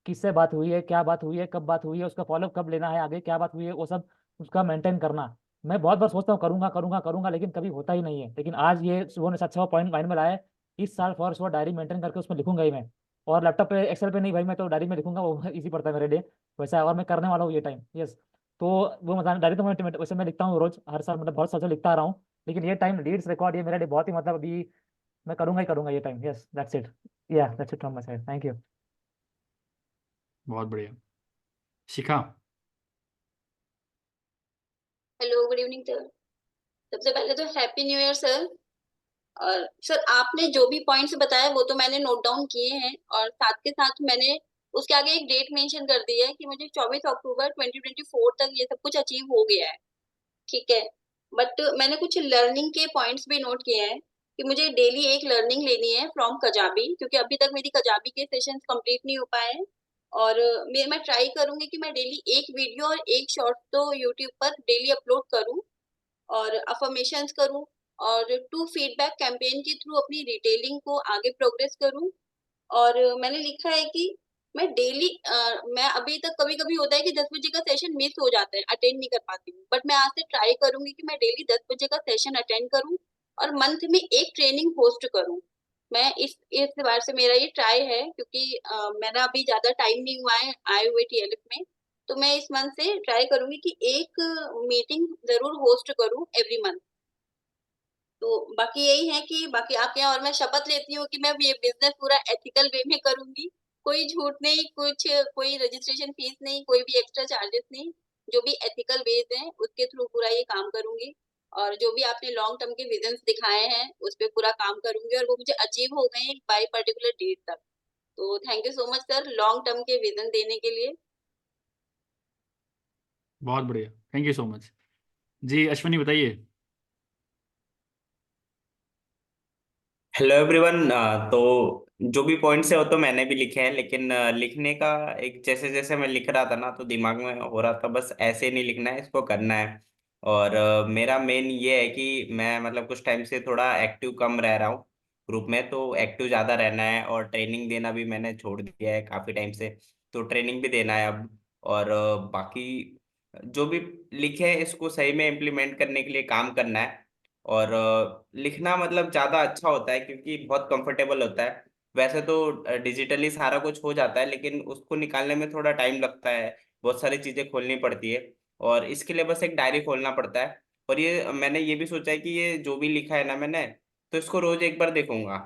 किससे बात हुई है, क्या बात हुई है, कब बात हुई है, उसका फॉलोअप कब लेना है, आगे क्या बात हुई है, वो सब उसका मेंटेन करना। मैं बहुत बार सोचता हूँ करूंगा करूंगा करूंगा, लेकिन कभी होता ही नहीं है। लेकिन आज ये सुबह ने अच्छा पॉइंट माइंड में लाया है। इस साल फॉर श्योर डायरी मेंटेन करके उसमें लिखूंगा ही मैं। और लैपटॉप पे, एक्सेल पे नहीं भाई, मैं तो डायरी में लिखूंगा, वो इजी पड़ता है मेरे लिए वैसा। और मैं करने वाला हूँ ये टाइम, यस। तो वो मतलब डायरी तो वैसे मैं लिखता हूँ रोज, हर साल, मतलब बहुत साल से लिखता आ रहा हूँ। लेकिन ये टाइम लीड्स रिकॉर्ड, ये मेरे लिए बहुत ही मतलब अभी मैं करूंगा ही करूंगा ये time. Yes, that's it. Yeah that's it from my side, thank you. बहुत बढ़िया। Shikha. Hello, good evening sir. सबसे पहले तो हैप्पी न्यू ईयर सर। और सर आपने जो भी पॉइंट्स बताए वो तो मैंने नोट डाउन किए हैं, और साथ के साथ मैंने उसके आगे एक डेट मेंशन कर दी है कि मुझे 24 अक्टूबर 2024 तक ये सब कुछ अचीव हो गया है। ठीक है। बट मैंने कुछ लर्निंग के पॉइंट्स भी नोट किए हैं कि मुझे डेली एक लर्निंग लेनी है फ्रॉम कजाबी, क्योंकि अभी तक मेरी कजाबी के सेशंस कंप्लीट नहीं हो पाए हैं। और मैं ट्राई करूंगी कि मैं डेली एक वीडियो और एक शॉर्ट तो यूट्यूब पर डेली अपलोड करूं, और अफर्मेशंस करूं, और टू फीडबैक कैंपेन के थ्रू अपनी रिटेलिंग को आगे प्रोग्रेस करूं। और मैंने लिखा है कि मैं डेली मैं अभी तक कभी कभी होता है कि 10 बजे का सेशन मिस हो जाता है, अटेंड नहीं कर पाती हूँ, बट मैं आज से ट्राई करूंगी कि मैं डेली 10 बजे का सेशन अटेंड करूँ, और मंथ में एक ट्रेनिंग होस्ट करूँ। मैं इस बार से मेरा ये ट्राई है, क्योंकि मेरा अभी ज्यादा टाइम नहीं हुआ है आए हुए टीएलएफ में। तो मैं इस मंथ से ट्राई करूंगी कि एक मीटिंग जरूर होस्ट करूँ एवरी मंथ। तो बाकी यही है कि बाकी आपके यहाँ, और मैं शपथ लेती हूँ कि मैं ये बिजनेस पूरा एथिकल वे में करूंगी। कोई झूठ नहीं, कुछ कोई रजिस्ट्रेशन फीस नहीं, कोई भी एक्स्ट्रा चार्जेस नहीं। जो भी एथिकल वेज हैं उसके थ्रू पूरा ये काम करूंगी। और जो भी आपने लॉन्ग टर्म के विजन्स दिखाए हैं उस पर पूरा काम करूंगी, और वो मुझे अचीव हो गए बाय पर्टिकुलर डेट तक। तो thank you so much sir long term के विजन देने के लिए। बहुत बढ़िया, थैंक यू सो मच। जी अश्विनी बताइए। Hello everyone. तो जो भी पॉइंट्स है वो तो मैंने भी लिखे हैं, लेकिन लिखने का एक जैसे जैसे मैं लिख रहा था ना तो दिमाग में हो रहा था बस ऐसे नहीं लिखना है, इसको करना है। और मेरा मेन ये है कि मैं मतलब कुछ टाइम से थोड़ा एक्टिव कम रह रहा हूँ ग्रुप में, तो एक्टिव ज़्यादा रहना है। और ट्रेनिंग देना भी मैंने छोड़ दिया है काफ़ी टाइम से, तो ट्रेनिंग भी देना है अब। और बाकी जो भी लिखे हैं इसको सही में इम्प्लीमेंट करने के लिए काम करना है। और लिखना मतलब ज़्यादा अच्छा होता है क्योंकि बहुत कंफर्टेबल होता है। वैसे तो डिजिटली सारा कुछ हो जाता है, लेकिन उसको निकालने में थोड़ा टाइम लगता है, बहुत सारी चीज़ें खोलनी पड़ती है। और इसके लिए बस एक डायरी खोलना पड़ता है। और ये मैंने ये भी सोचा है कि ये जो भी लिखा है ना मैंने, तो इसको रोज एक बार देखूंगा,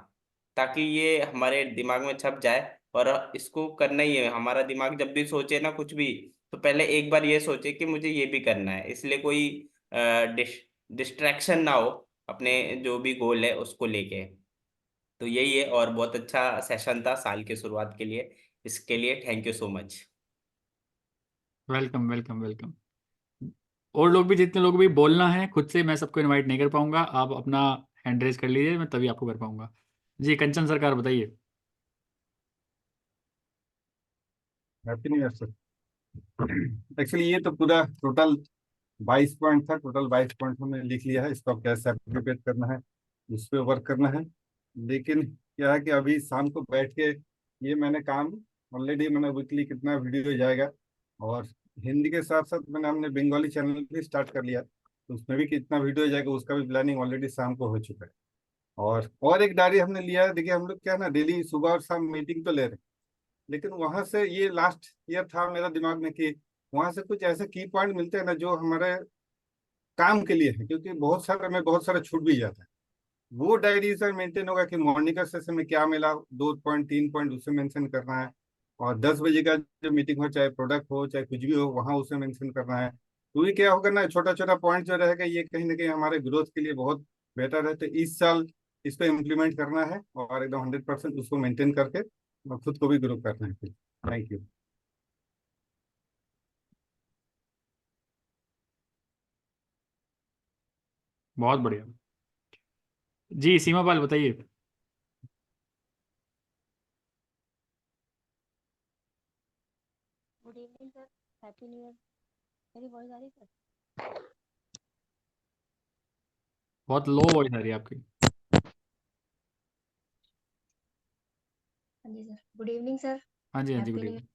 ताकि ये हमारे दिमाग में छप जाए। और इसको करना ही है, हमारा दिमाग जब भी सोचे ना कुछ भी, तो पहले एक बार ये सोचे कि मुझे ये भी करना है, इसलिए कोई डिस्ट्रैक्शन ना हो अपने जो भी गोल है उसको लेके। तो यही है, और बहुत अच्छा सेशन था साल के शुरुआत के लिए। इसके लिए thank you so much. Welcome welcome welcome. और लोग भी, जितने लोग भी बोलना है खुद से, मैं सबको इनवाइट नहीं कर पाऊंगा, आप अपना हैंड रेज कर लीजिए, मैं तभी आपको कर पाऊंगा। जी कंचन सरकार बताइए। Happy new year sir. Actually ये तो पूरा टोटल 22 पॉइंट था, टोटल 22 पॉइंट हमने लिख लिया है। इसको कैसे एप्लीकेट करना है, उस पर वर्क करना है। लेकिन क्या है कि अभी शाम को बैठ के ये मैंने काम ऑलरेडी, मैंने वीकली कितना वीडियो जाएगा, और हिंदी के साथ साथ हमने बंगाली चैनल भी स्टार्ट कर लिया, तो उसमें भी कितना वीडियो जाएगा उसका भी प्लानिंग ऑलरेडी शाम को हो चुका है। और एक डायरी हमने लिया है। देखिए हम लोग क्या है ना, डेली सुबह और शाम मीटिंग तो ले रहे हैं, लेकिन वहां से ये लास्ट ईयर था मेरा दिमाग में कि वहां से कुछ ऐसे की पॉइंट मिलते हैं ना जो हमारे काम के लिए है, क्योंकि बहुत सारा छूट भी जाता है। वो डायरी सर मेंटेन होगा कि मॉर्निंग का सेशन में क्या मिला, 2 पॉइंट 3 पॉइंट उसे मेंशन करना है, और 10 बजे का जो मीटिंग हो, चाहे प्रोडक्ट हो चाहे कुछ भी हो, वहां उसे मेंशन करना है। तो ये क्या होगा ना, छोटा छोटा पॉइंट जो रहेगा ये कहीं ना कहीं हमारे ग्रोथ के लिए बहुत बेटर है। तो इस साल इसको इम्प्लीमेंट करना है और एकदम 100% उसको मेंटेन करके और खुद को भी ग्रो करना है। Thank you. बहुत बढ़िया। जी सीमा पाल बताइए। Good evening sir, happy new year. मेरी वॉइस आ रही है सर? बहुत लो वॉइस आ रही है आपकी। हाँ जी सर, गुड इवनिंग सर, हाँ जी happy good new year. Evening.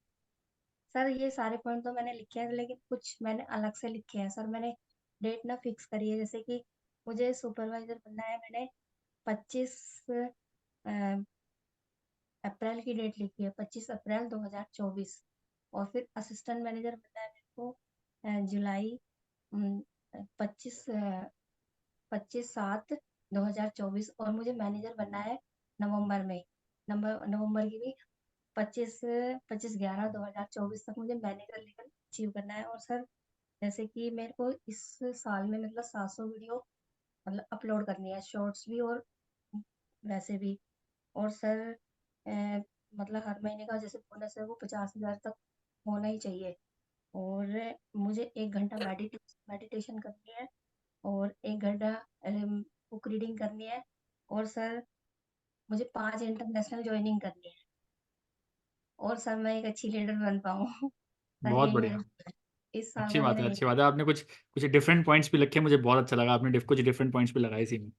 Sir ये सारे पॉइंट तो मैंने लिखे हैं, लेकिन कुछ मैंने अलग से लिखे हैं सर। मैंने डेट ना फिक्स करी है, जैसे कि मुझे सुपरवाइजर बनना है। मैंने 25 अप्रैल की डेट लिखी है, 25 अप्रैल 2024। और फिर असिस्टेंट मैनेजर बनना है मेरे को जुलाई 25 25/7/2024। और मुझे मैनेजर बनना है नवंबर में। नवंबर की भी 25/11/2024 तक मुझे मैनेजर लेवल अचीव करना है। और सर जैसे कि मेरे को इस साल में मतलब 700 वीडियो मतलब अपलोड करनी है, शॉर्ट्स भी और वैसे भी। और सर मतलब हर महीने का जैसे बोनस है वो 50,000 तक होना ही चाहिए। और मुझे 1 घंटा मेडिटेशन करनी है, और 1 घंटा बुक रीडिंग करनी है। और सर मुझे 5 इंटरनेशनल ज्वाइनिंग करनी है। और सर मैं एक अच्छी लीडर बन पाऊँ सर, बहुत यही मेरे बढ़िया। goal है। इस साल अच्छी का बात मेरा है, यही अच्छी बात है। आपने कुछ कुछ डिफरेंट पॉइंट्स भी लिखे, मुझे बहुत अच्छा लगा। आपने कुछ डिफरेंट पॉइंट्स भी लगाए इसी में।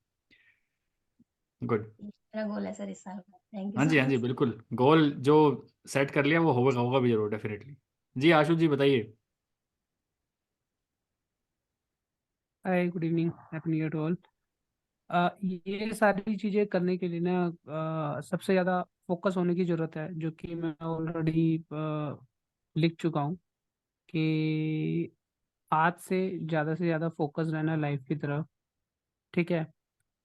गुड। मेरा गोल है सर इस साल का। थैंक यू हाँ सो जी हाँ जी मच। बिल्कुल, गोल जो सेट कर लिया वो होगा, होगा भी जरूर डेफिनेटली। जी आशु जी बताइए। Hi, good evening, happy new year to all. ये सारी चीज़ें करने के लिए ना सबसे ज़्यादा फोकस होने की ज़रूरत है, जो कि मैं ऑलरेडी लिख चुका हूँ कि आज से ज़्यादा फोकस रहना लाइफ की तरफ। ठीक है।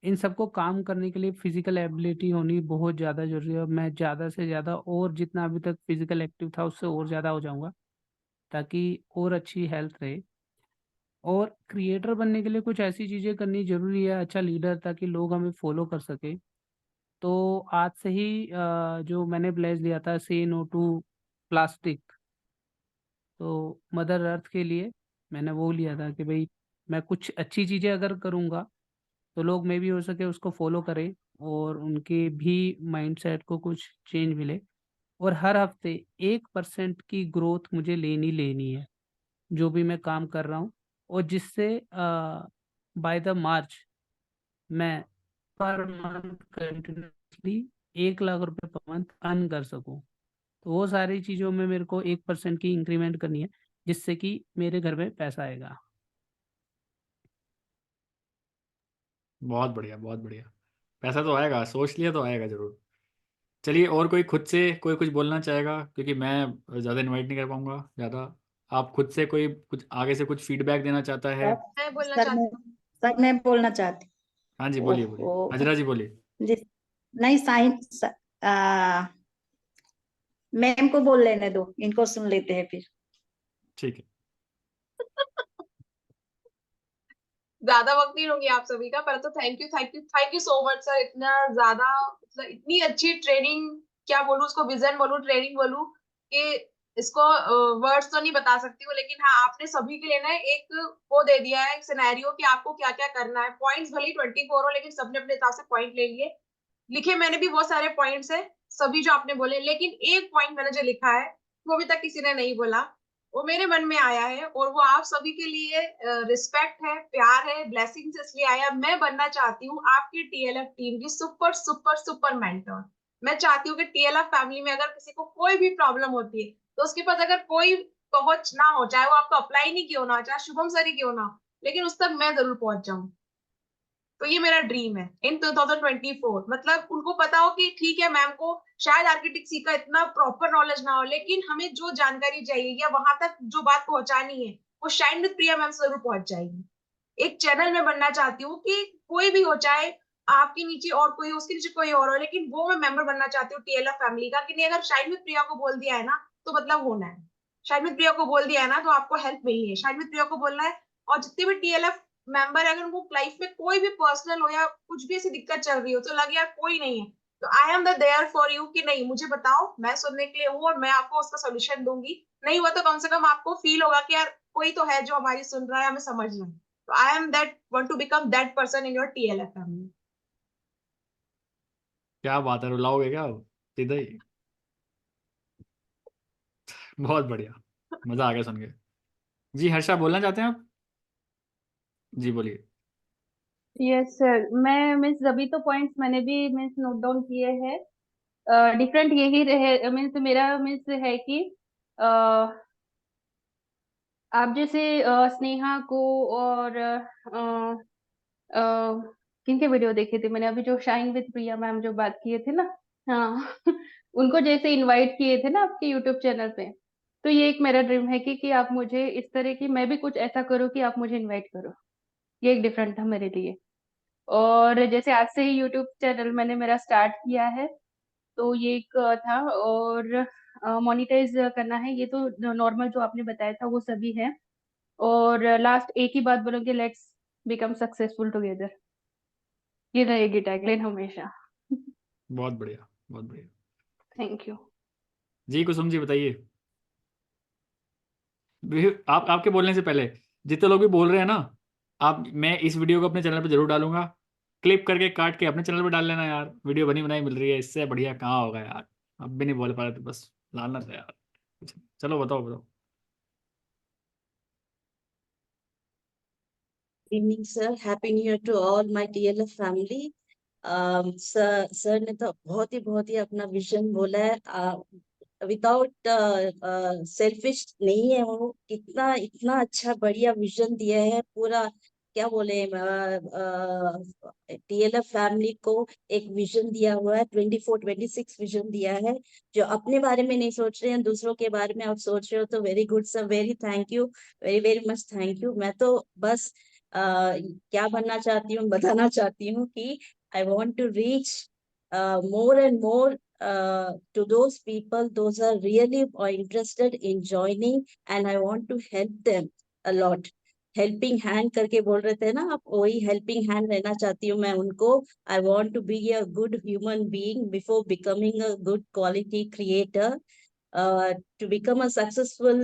इन सबको काम करने के लिए फिजिकल एबिलिटी होनी बहुत ज़्यादा जरूरी है। मैं ज़्यादा से ज़्यादा और जितना अभी तक फिजिकल एक्टिव था उससे और ज़्यादा हो जाऊँगा, ताकि और अच्छी हेल्थ रहे। और क्रिएटर बनने के लिए कुछ ऐसी चीजें करनी जरूरी है, अच्छा लीडर, ताकि लोग हमें फॉलो कर सके। तो आज से ही जो मैंने प्लेज लिया था, से नो टू प्लास्टिक, तो मदर अर्थ के लिए मैंने वो लिया था कि भाई मैं कुछ अच्छी चीजें अगर करूँगा तो लोग में भी हो सके उसको फॉलो करें, और उनके भी माइंडसेट को कुछ चेंज मिले। और हर हफ्ते 1% की ग्रोथ मुझे लेनी लेनी है, जो भी मैं काम कर रहा हूँ। और जिससे बाय द मार्च मैं पर मंथ कंटिन्यूसली 1 लाख रुपए पर मंथ अर्न कर सकूं। तो वो सारी चीज़ों में मेरे को 1% की इंक्रीमेंट करनी है, जिससे कि मेरे घर में पैसा आएगा। बहुत बढ़िया बहुत बढ़िया। पैसा तो आएगा, सोच लिया तो आएगा जरूर। चलिए, और कोई खुद से कोई कुछ बोलना चाहेगा, क्योंकि मैं ज़्यादा इनवाइट नहीं कर पाऊंगा ज़्यादा। आप खुद से कोई कुछ आगे से कुछ फीडबैक देना चाहता है? मैं बोलना चाहती हूँ। सर मैं बोलना चाहती हाँ जी हूँ। बोलिए बोलिए, ओहो। हजरा जी बोलिए। जी नहीं, साइंस मैम को बोल लेने दो, इनको सुन लेते हैं फिर। ठीक है। ज्यादा वक्त नहीं लूंगी आप सभी का, पर तो thank you so much sir. इतना ज्यादा मतलब इतनी अच्छी ट्रेनिंग, क्या बोलूं उसको, विजन बोलूं, ट्रेनिंग बोलूं, कि इसको वर्ड्स तो नहीं बता सकती हूँ। लेकिन हाँ, आपने सभी के लिए ना एक वो दे दिया है, एक सिनेरियो कि आपको क्या क्या करना है। पॉइंट्स भले 24 हो, लेकिन सबने अपने हिसाब से पॉइंट ले लिए। लिखे मैंने भी बहुत सारे पॉइंट्स है, सभी जो आपने बोले, लेकिन एक पॉइंट मैंने जो लिखा है वो अभी तक किसी ने नहीं बोला। वो मेरे मन में आया है और वो आप सभी के लिए रिस्पेक्ट है, प्यार है, ब्लेसिंग्स इसलिए आया। मैं बनना चाहती हूँ आपकी टीएलएफ टीम की सुपर सुपर सुपर मेंटर। मैं चाहती हूँ कि टीएलएफ फैमिली में अगर किसी को कोई भी प्रॉब्लम होती है तो उसके पास अगर कोई पहुंच ना हो, चाहे वो आपको अप्लाई नहीं क्यों ना, चाहे शुभम सर ही क्यों ना हो, लेकिन उस तक मैं जरूर पहुंच जाऊं। तो ये मेरा ड्रीम है इन 2024। मतलब उनको पता हो कि ठीक है मैम को शायद आर्किटेक्चर का इतना प्रॉपर नॉलेज ना हो, लेकिन हमें जो जानकारी चाहिए या वहां तक जो बात पहुंचानी है वो शाइन विद प्रिया मैम से जरूर पहुंच जाएगी। एक चैनल में बनना चाहती हूँ कि कोई भी हो, चाहे आपके नीचे और कोई हो, उसके नीचे कोई और हो, लेकिन वो मैं मेंबर बनना चाहती हूँ टीएलएफ फैमिली का। कि नहीं, अगर शाइन विद प्रिया को बोल दिया है ना तो मतलब होना है। शाइन विद प्रिया को बोल दिया है ना तो आपको हेल्प मिलनी है, शाइन विद प्रिया को बोलना है। और जितने भी टीएलएफ मेंबर है, अगर उनको लाइफ में कोई भी पर्सनल हो या कुछ भी ऐसी दिक्कत चल रही हो तो लगे यार कोई नहीं है, तो I am the there for you. कि नहीं, मुझे बताओ, मैं सुनने के लिए हूँ और मैं आपको उसका सोल्यूशन दूंगी। नहीं हुआ तो कम से कम आपको फील होगा कि यार कोई तो है जो हमारी सुन रहा है, हमें समझ रहा है। तो I am that want to become that person in your TLF family. क्या बात है, रुलाओगे क्या सीधा ही? बहुत बढ़िया, मजा आ गया सुन के। जी हर्षा, बोलना चाहते हैं आप? जी बोलिए। यस सर, मैं मीन्स सभी तो पॉइंट्स मैंने भी मीन्स नोट डाउन किए हैं। डिफरेंट यही रहे मीन्स मेरा मीन्स है कि अ, आप जैसे स्नेहा को और किनके वीडियो देखे थे मैंने अभी, जो शाइन विद प्रिया मैम जो बात किए थे ना, हाँ उनको जैसे इनवाइट किए थे ना आपके यूट्यूब चैनल पे, तो ये एक मेरा ड्रीम है कि आप मुझे इस तरह की, मैं भी कुछ ऐसा करूँ कि आप मुझे इनवाइट करो। ये एक डिफरेंट था मेरे लिए। और जैसे आज से ही यूट्यूब चैनल मैंने मेरा स्टार्ट किया है, तो ये एक था। और मोनिटाइज करना है, ये तो नॉर्मल जो आपने बताया था वो सभी है। और लास्ट एक ही बात बोलूंगी, लेट्स बिकम सक्सेसफुल टुगेदर। ये रहेगी टैगलाइन हमेशा। बहुत बढ़िया, बहुत बढ़िया। Thank you. जी कुसुम जी बताइए। आप आपके बोलने से पहले जितने लोग भी बोल रहे हैं ना, आप, मैं इस वीडियो को अपने चैनल पे जरूर डालूंगा। क्लिप करके काट के अपने चैनल पे डाल लेना यार, वीडियो बनी बनाई मिल रही है, इससे बढ़िया कहाँ होगा यार। अब भी नहीं बोल पा रहे तो बस डालना था यार। चलो बताओ बताओ। Evening sir, happy new year to all my TLF family. Sir ने तो बहुत ही अपना विजन बोला है, विदाउट सेल्फिश नहीं है वो। इतना इतना अच्छा बढ़िया विजन दिया है पूरा। क्या बोले, टीएलएफ फैमिली को एक विजन दिया हुआ है, 24-26 विजन दिया है। जो अपने बारे में नहीं सोच रहे हैं, दूसरों के बारे में आप सोच रहे हो, तो very good sir, very thank you, very very much thank you. मैं तो बस क्या बनना चाहती हूँ, बताना चाहती हूँ कि I want to reach more and more to those people those are really interested in joining, and I want to help them a lot. Helping hand करके बोल रहे थे ना आप, वही हेल्पिंग हैंड रहना चाहती हूँ मैं उनको। I want to be a good human being before becoming a good quality creator, to become a successful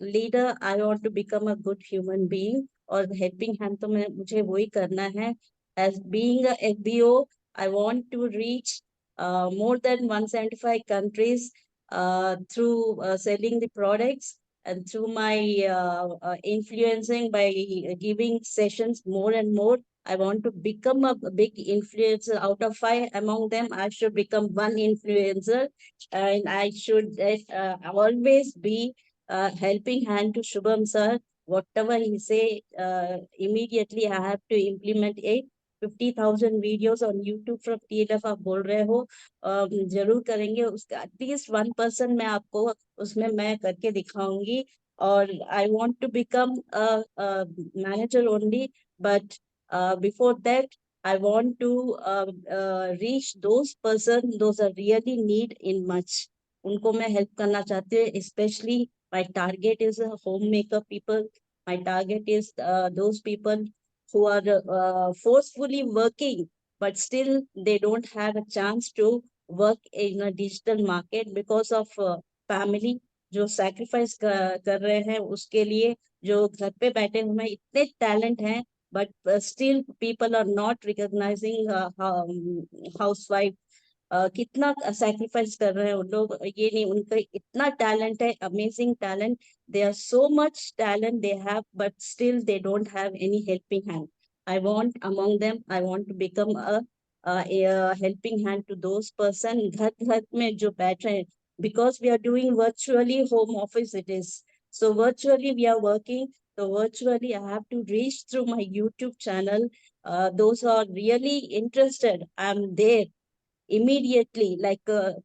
leader. I want to become a good human being, और हेल्पिंग हैंड तो मैं मुझे वही करना है। As being a FBO, I want to reach more than 175 countries through selling the products, and through my influencing by giving sessions more and more. I want to become a big influencer. Out of 5 among them, I should become one influencer, and I should always be helping hand to Shubham sir. Whatever he say, immediately I have to implement it. 50,000 videos on YouTube from TLF आप बोल रहे हो, जरूर करेंगे उसका। At least 1% मैं आपको उसमें मैं करके दिखाऊंगी। और I want to become a manager only, but before that I want to reach those person those are really need in much. उनको मैं help करना चाहती हूँ, especially my target is homemaker people. My target is those people who are forcefully working, but still they don't have a chance to work in a digital market because of family, जो sacrifice कर रहे हैं उसके लिए, जो घर पे बैठे हुए हैं, इतने talent हैं, but still people are not recognizing housewife कितना सैक्रिफाइस कर रहे हैं उन लोग, ये नहीं, उनका इतना टैलेंट है, amazing talent, they are so much talent they have, but still they don't have any helping hand. I want among them, I want to become a helping hand to those person घर घर में जो बैठ रहे हैं, because we are doing virtually home office it is, so virtually we are working, so virtually I have to reach through my YouTube channel. Those are really interested, I'm there immediately, like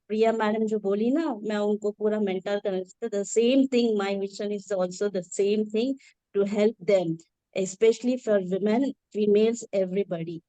Priya madam जो बोली ना, मैं उनको पूरा mentor करना, the same thing, my mission is also the same thing, to help them, especially for women, females, everybody.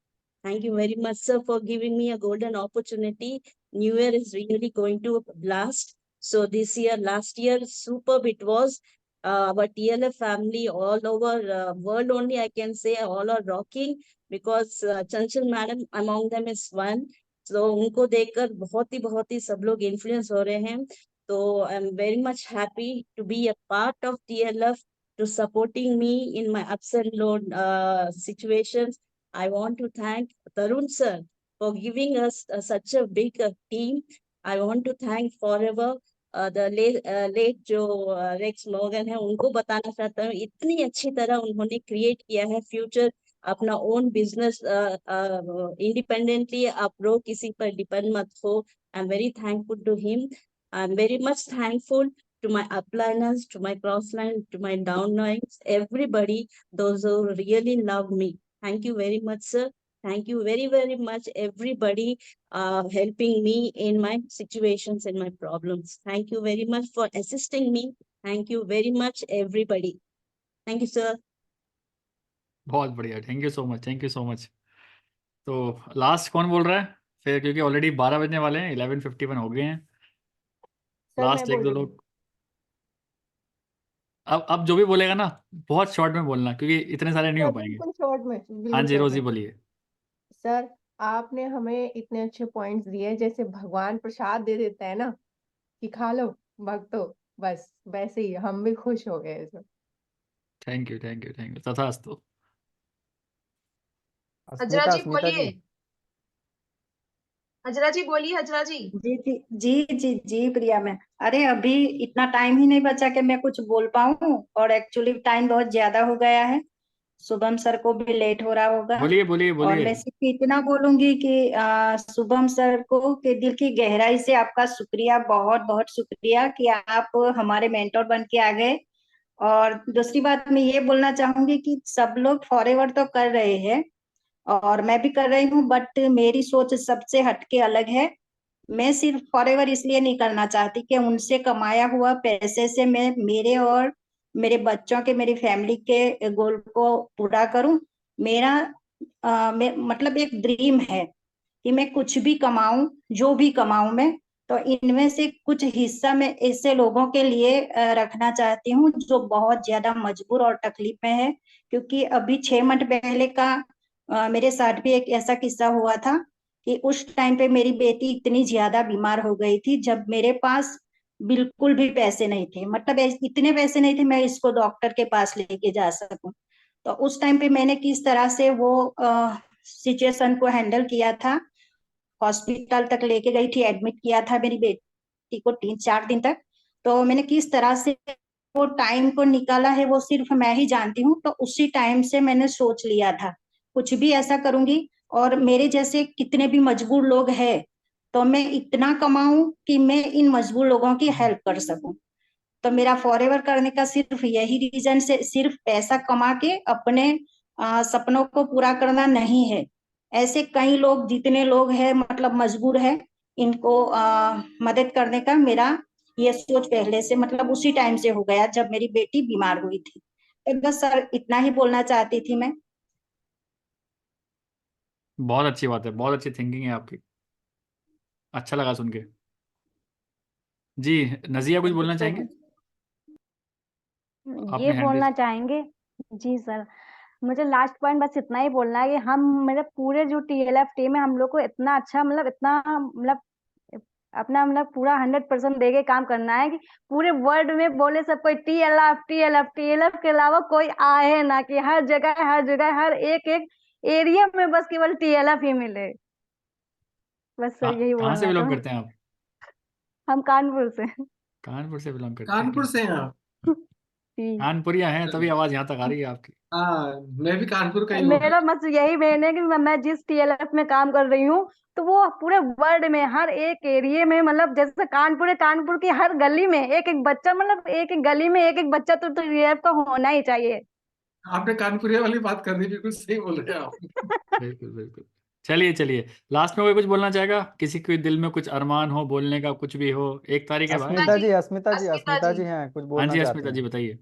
Thank you very much, sir, for giving me a golden opportunity. New Year is really going to blast. So this year, last year, superb it was. But TLF family all over world only, I can say, all are rocking, because Chanchal madam among them is one. So उनको देखकर बहुत ही सब लोग influence हो रहे हैं. तो I am very much happy to be a part of TLF, to supporting me in my ups and low situations. I want to thank Tarun sir for giving us such a big team. I want to thank forever the late जो racks Morgan है, उनको बताना चाहता हूँ, इतनी अच्छी तरह उन्होंने क्रिएट किया है फ्यूचर, अपना ओन बिजनेस इंडिपेंडेंटली, आप रो किसी पर डिपेंड मत हो. I am very thankful to him. I am very much thankful to my upliners, to my crossline, to my downlines, everybody, those who really love me. Thank you very much, sir. Thank you very, very much, everybody, helping me in my situations and my problems. Thank you very much for assisting me. Thank you very much, everybody. Thank you, sir. बहुत बढ़िया, thank you so much, thank you so much. तो last कौन बोल रहा है फिर, क्योंकि already 12 बजने वाले हैं, 11:51 हो गए हैं. सर मैं लास्ट एक दो बोलूंगी. लोग. अब जो भी बोलेगा ना, बहुत शॉर्ट में बोलना, क्योंकि इतने सारे नहीं हो सर पाएंगे. बिल्कुल शॉर्ट में, हाँ बिल्कुल जी, शॉर्ट रोजी में. बोलिए. सर आपने हमें इतने अच्छे पॉइंट्स दिए, जैसे भगवान प्रसाद दे देता है ना कि खा लो भक्तो, बस वैसे ही हम भी खुश हो गए sir. Thank you, thank you, thank you. तथास्तु. हजरा जी अस्मिता बोलिए. जी. हजरा जी बोलिए. हजरा जी. जी जी जी जी जी प्रिया मैम, अरे अभी इतना टाइम ही नहीं बचा कि मैं कुछ बोल पाऊँ, और एक्चुअली टाइम बहुत ज्यादा हो गया है, शुभम सर को भी लेट हो रहा होगा. बोलिए, बोलिए, और बोलिए. मैं सिर्फ इतना बोलूंगी कि शुभम सर को कि दिल की गहराई से आपका शुक्रिया, बहुत बहुत शुक्रिया कि आप हमारे मेंटोर बन के आ गए. और दूसरी बात मैं ये बोलना चाहूंगी कि सब लोग फॉरएवर तो कर रहे हैं, और मैं भी कर रही हूँ, बट मेरी सोच सबसे हटके अलग है. मैं सिर्फ फॉरएवर इसलिए नहीं करना चाहती कि उनसे कमाया हुआ पैसे से मैं मेरे और मेरे बच्चों के, मेरी फैमिली के गोल को पूरा करूं. मेरा मतलब एक ड्रीम है कि मैं कुछ भी कमाऊं, जो भी कमाऊं मैं, तो इनमें से कुछ हिस्सा मैं ऐसे लोगों के लिए रखना चाहती हूँ जो बहुत ज्यादा मजबूर और तकलीफ में है. क्योंकि अभी 6 मंथ पहले का मेरे साथ भी एक ऐसा किस्सा हुआ था कि उस टाइम पे मेरी बेटी इतनी ज्यादा बीमार हो गई थी, जब मेरे पास बिल्कुल भी पैसे नहीं थे, मतलब इतने पैसे नहीं थे मैं इसको डॉक्टर के पास लेके जा सकूं. तो उस टाइम पे मैंने किस तरह से वो सिचुएशन को हैंडल किया था, हॉस्पिटल तक लेके गई थी, एडमिट किया था मेरी बेटी को 3-4 दिन तक. तो मैंने किस तरह से वो टाइम को निकाला है वो सिर्फ मैं ही जानती हूँ. तो उसी टाइम से मैंने सोच लिया था कुछ भी ऐसा करूंगी, और मेरे जैसे कितने भी मजबूर लोग हैं, तो मैं इतना कमाऊं कि मैं इन मजबूर लोगों की हेल्प कर सकूं. तो मेरा फॉरएवर करने का सिर्फ यही रीजन से, सिर्फ पैसा कमा के अपने सपनों को पूरा करना नहीं है. ऐसे कई लोग, जितने लोग हैं मतलब मजबूर है, इनको मदद करने का मेरा ये सोच पहले से, मतलब उसी टाइम से हो गया जब मेरी बेटी बीमार हुई थी. तो बस सर इतना ही बोलना चाहती थी मैं. बहुत अच्छी बात है, बहुत अच्छी थिंकिंग है आपकी. अच्छा लगा सुन के. जी, नजिया कुछ थैंक यू बोलना सो चाहेंगे? मच. आपने ये हैंड बोलना रेज. चाहेंगे। जी सर, मुझे लास्ट पॉइंट बस इतना ही बोलना है कि हम मतलब पूरे जो TLF टीम है, हम लोग को इतना अच्छा मतलब इतना मतलब अपना मतलब पूरा 100% दे के काम करना है कि पूरे वर्ल्ड में बोले सब कोई TLF TLF TLF के अलावा कोई आए ना, कि हर जगह हर एक एक एरिया में बस केवल TLF ही मिले। बस सर यही कहाँ से बोलना बिलोंग था। करते हैं आप? हम कानपुर से। कानपुर से बिलोंग करते हैं, कानपुर ठीक। से हैं आप? जी। कानपुरिया हैं तभी आवाज यहाँ तक आ रही है आपकी। हाँ, मैं भी कानपुर का ही हूँ। मेरा मत यही मेन है कि मैं जिस टीएलएफ में काम कर रही हूँ, तो वो पूरे वर्ल्ड में हर एक एरिया में, मतलब जैसे कानपुर है, कानपुर की हर गली में एक एक बच्चा, मतलब एक एक गली में एक एक बच्चा तो टीएलएफ का होना ही चाहिए। आपने कानपुरिया वाली बात कर दी, बिल्कुल सही बोल रहे हैं आप। बिल्कुल बिल्कुल। चलिए चलिए, लास्ट में कोई कुछ बोलना चाहेगा? किसी के दिल में कुछ अरमान हो बोलने का, कुछ भी हो, 1 तारीख है भाई। अस्मिता जी, अस्मिता जी, अस्मिता अस्मिता जी। जी हैं, कुछ हाँ बोलना जी चाहती अस्मिता जी हैं। बताइए।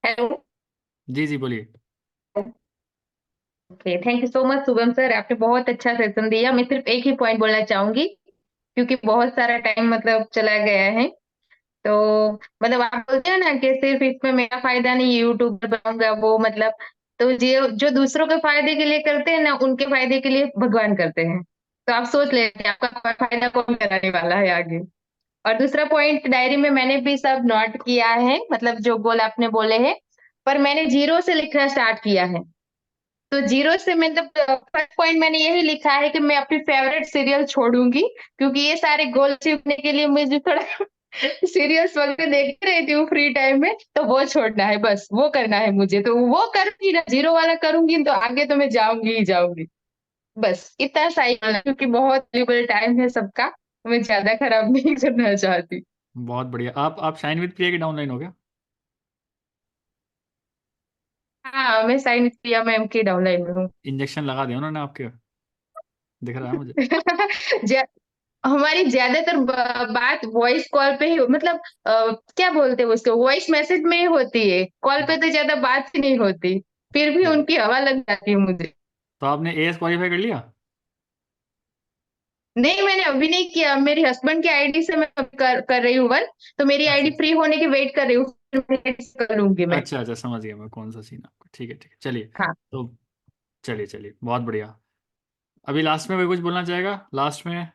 हेलो। जी जी बोलिए। Okay, thank you so much Shubham sir, आपने बहुत अच्छा सेशन दिया। मैं सिर्फ एक ही पॉइंट बोलना चाहूंगी, क्योंकि बहुत सारा टाइम मतलब चला गया है। तो मतलब आप बोलते हो ना कि सिर्फ इसमें मेरा फायदा नहीं, यूट्यूबर बनाऊंगा वो, मतलब तो जो जो दूसरों के फायदे के लिए करते हैं ना, उनके फायदे के लिए भगवान करते हैं। तो आप सोच लेते हैं आपका फायदा कौन कराने वाला है आगे। और दूसरा पॉइंट, डायरी में मैंने भी सब नोट किया है, मतलब जो गोल आपने बोले हैं, पर मैंने जीरो से लिखना स्टार्ट किया है। तो जीरो से मतलब फर्स्ट पॉइंट मैंने यही लिखा है कि मैं अपनी फेवरेट सीरियल छोड़ूंगी, क्योंकि ये सारे गोल अचीव करने के लिए मुझे थोड़ा सीरियल्स वगैरह देखती रहती हूँ फ्री टाइम में, तो वो छोड़ना है, बस वो करना है मुझे। तो वो करूंगी ना, जीरो वाला करूंगी, तो आगे तो मैं जाऊंगी ही जाऊंगी। बस इतना सा ही बोलना, क्योंकि बहुत वैल्यूबल टाइम है सबका, तो मैं ज्यादा खराब नहीं करना चाहती। बहुत बढ़िया। आप शाइन विद प्रिया के डाउनलाइन हो गया? हाँ, मैं साइन प्रिया मैम की डाउनलाइन में हूँ। इंजेक्शन लगा दिया उन्होंने आपके, दिख रहा है मुझे। ज्या- हमारी ज्यादातर बात वॉइस कॉल पे ही मतलब क्या बोलते हैं उसको, वॉइस मैसेज में ही होती है, कॉल पे तो ज्यादा बात ही नहीं होती। फिर भी उनकी हवा लग जाती है मुझे। तो आपने एएस क्वालिफाई कर लिया? नहीं, मैंने अभी नहीं किया, मेरी हस्बैंड की आईडी से मैं कर रही हूँ वर्क, तो मेरी अच्छा आईडी फ्री होने की वेट कर रही हूँ, फिर मेरी ID से करूंगी मैं। अच्छा अच्छा, समझ गया मैं कौन सा सीन आपका। ठीक है ठीक है, चलिए। हाँ। तो चलिए चलिए, बहुत बढ़िया। अभी लास्ट में कोई कुछ बोलना चाहेगा? लास्ट में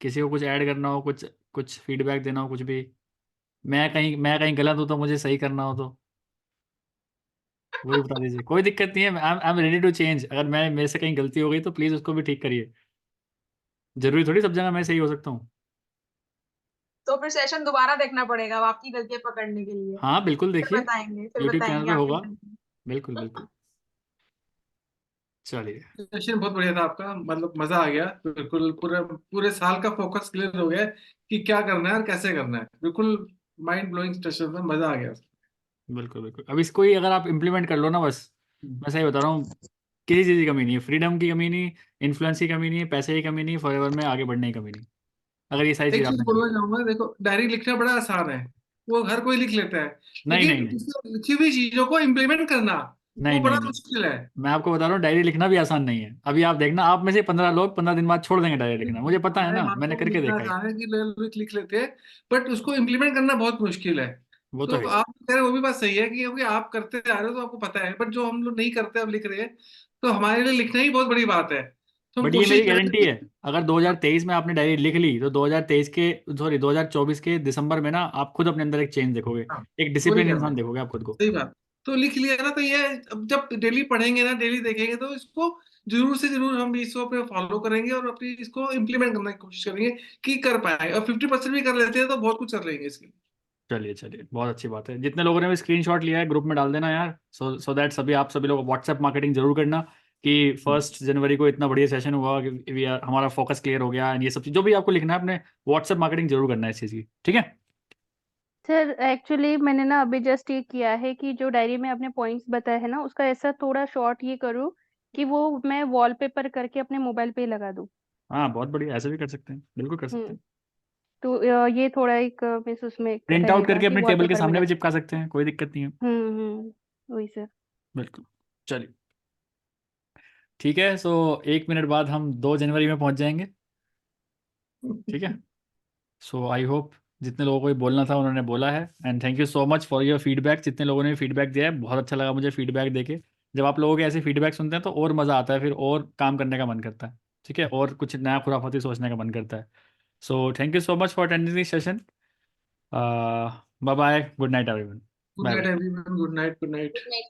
किसी को कुछ ऐड करना हो, कुछ कुछ फीडबैक देना हो, कुछ भी। मैं कहीं गलत हूँ तो मुझे सही करना हो तो वो भी बता दीजिए, कोई दिक्कत नहीं है। I am ready to change. अगर मैं मेरे से कहीं गलती हो गई तो प्लीज़ उसको भी ठीक करिए। जरूरी थोड़ी सब जगह मैं सही हो सकता हूँ। तो फिर सेशन दोबारा देखना पड़ेगा अब आपकी गलतियां पकड़ने के लिए। हाँ बिल्कुल देखिए, फिर यूट्यूब चैनल बताएंगे पे आपकी होगा। गलती। बिल्कुल बिल्कुल। चलिए। सेशन बहुत बढ़िया था आपका, मतलब मजा आ गया बिल्कुल। पूरे पूरे साल का फोकस क्लियर हो गया कि क्या करना है और कैसे करना है। बिल्कुल माइंड ब्लोइंग सेशन था, मजा आ गया। बिल्कुल बिल्कुल। अब इसको ही अगर आप इम्प्लीमेंट कर लो ना, बस मैं सही बता रहा हूँ, किसी चीज़ की कमी नहीं है। फ्रीडम की कमी नहीं, इन्फ्लुएंस की कमी नहीं, पैसे की कमी नहीं, फॉरएवर में आगे बढ़ने की कमी नहीं, अगर ये सारी चीज़ एक चीज आपने कर बोलना ली। चाहूंगा, देखो डायरी लिखना बड़ा आसान है, वो हर कोई लिख लेता है, नहीं नहीं लेकिन नहीं उसमें लिखी हुई चीजों को इम्प्लीमेंट करना वो नहीं बड़ा नहीं नहीं, मुश्किल है। मैं आपको बता रहा हूँ डायरी लिखना भी आसान नहीं है। अभी आप देखना, आप में से 15 लोग 15 दिन बाद छोड़ देंगे डायरी लिखना, मुझे पता है मैं ना, मानता मैंने हूँ करके लिखना देखा है। आसान है कि लोग लिख लेते हैं, बट उसको इम्प्लीमेंट करना बहुत मुश्किल है। वो तो तो है। आप कह रहे हो वो भी बात सही है कि क्योंकि आप करते आ रहे हो तो आपको पता है, बट जो हम लोग नहीं करते अब लिख रहे हैं, तो हमारे लिए लिखना ही बहुत बड़ी बात है। तो हम बट ये मेरी कोशिश करें गारंटी कि है, अगर 2023 में आपने डायरी लिख ली तो 2023 के, सॉरी 2024 के दिसंबर में ना, आप खुद अपने अंदर एक चेंज देखोगे, हाँ, एक वही डिसिप्लिन कह रहा इंसान हूँ, देखोगे आप खुद को। सही बात। तो लिख लिया ना, तो ये अब जब डेली पढ़ेंगे ना, डेली देखेंगे, तो इसको जरूर से जरूर हम इसको पे फॉलो करेंगे और अपनी इसको इम्प्लीमेंट करने की कोशिश करेंगे कि कर पाए। और 50% भी कर लेते हैं तो बहुत कुछ कर लेंगे इसके लिए। चलिए चलिए, बहुत अच्छी बात है। जितने लोगों ने भी स्क्रीनशॉट लिया है ग्रुप में डाल देना यार, सो दैट सभी, आप सभी लोग व्हाट्सएप मार्केटिंग जरूर करना कि 1 जनवरी को इतना बढ़िया सेशन हुआ कि वी आर, हमारा फोकस क्लियर हो गया। एंड ये सब चीज़ जो भी आपको लिखना है, अपने व्हाट्सएप मार्केटिंग जरूर करना है इस चीज़ की, ठीक है। सर एक्चुअली मैंने ना अभी जस्ट ये किया है कि जो डायरी में आपने पॉइंट्स बताए हैं ना, उसका ऐसा थोड़ा शॉर्ट ये करूँ कि वो मैं वॉलपेपर करके अपने मोबाइल पे ही लगा दूँ। हाँ बहुत बढ़िया, ऐसे भी कर सकते हैं, बिल्कुल कर सकते हैं। तो ये थोड़ा एक मीन्स उसमें एक प्रिंट आउट रहेगा करके कि अपने टेबल के वॉलपेपर में सामने भी लग। चिपका सकते हैं, कोई दिक्कत नहीं है। वही सर। बिल्कुल। चलिए ठीक है। सो 1 मिनट बाद हम 2 जनवरी में पहुंच जाएंगे, ठीक है। सो आई होप जितने लोगों को ये बोलना था उन्होंने बोला है। And thank you so much for your feedback. जितने लोगों ने फीडबैक दिया है, बहुत अच्छा लगा मुझे फीडबैक देके। जब आप लोगों के ऐसे फीडबैक सुनते हैं तो और मज़ा आता है, फिर और काम करने का मन करता है, ठीक है, और कुछ नया खुराफाती सोचने का मन करता है। So thank you so much for attending this session. Bye bye, good night everyone. Good bye night bye. Everyone, good night, good night. Good night.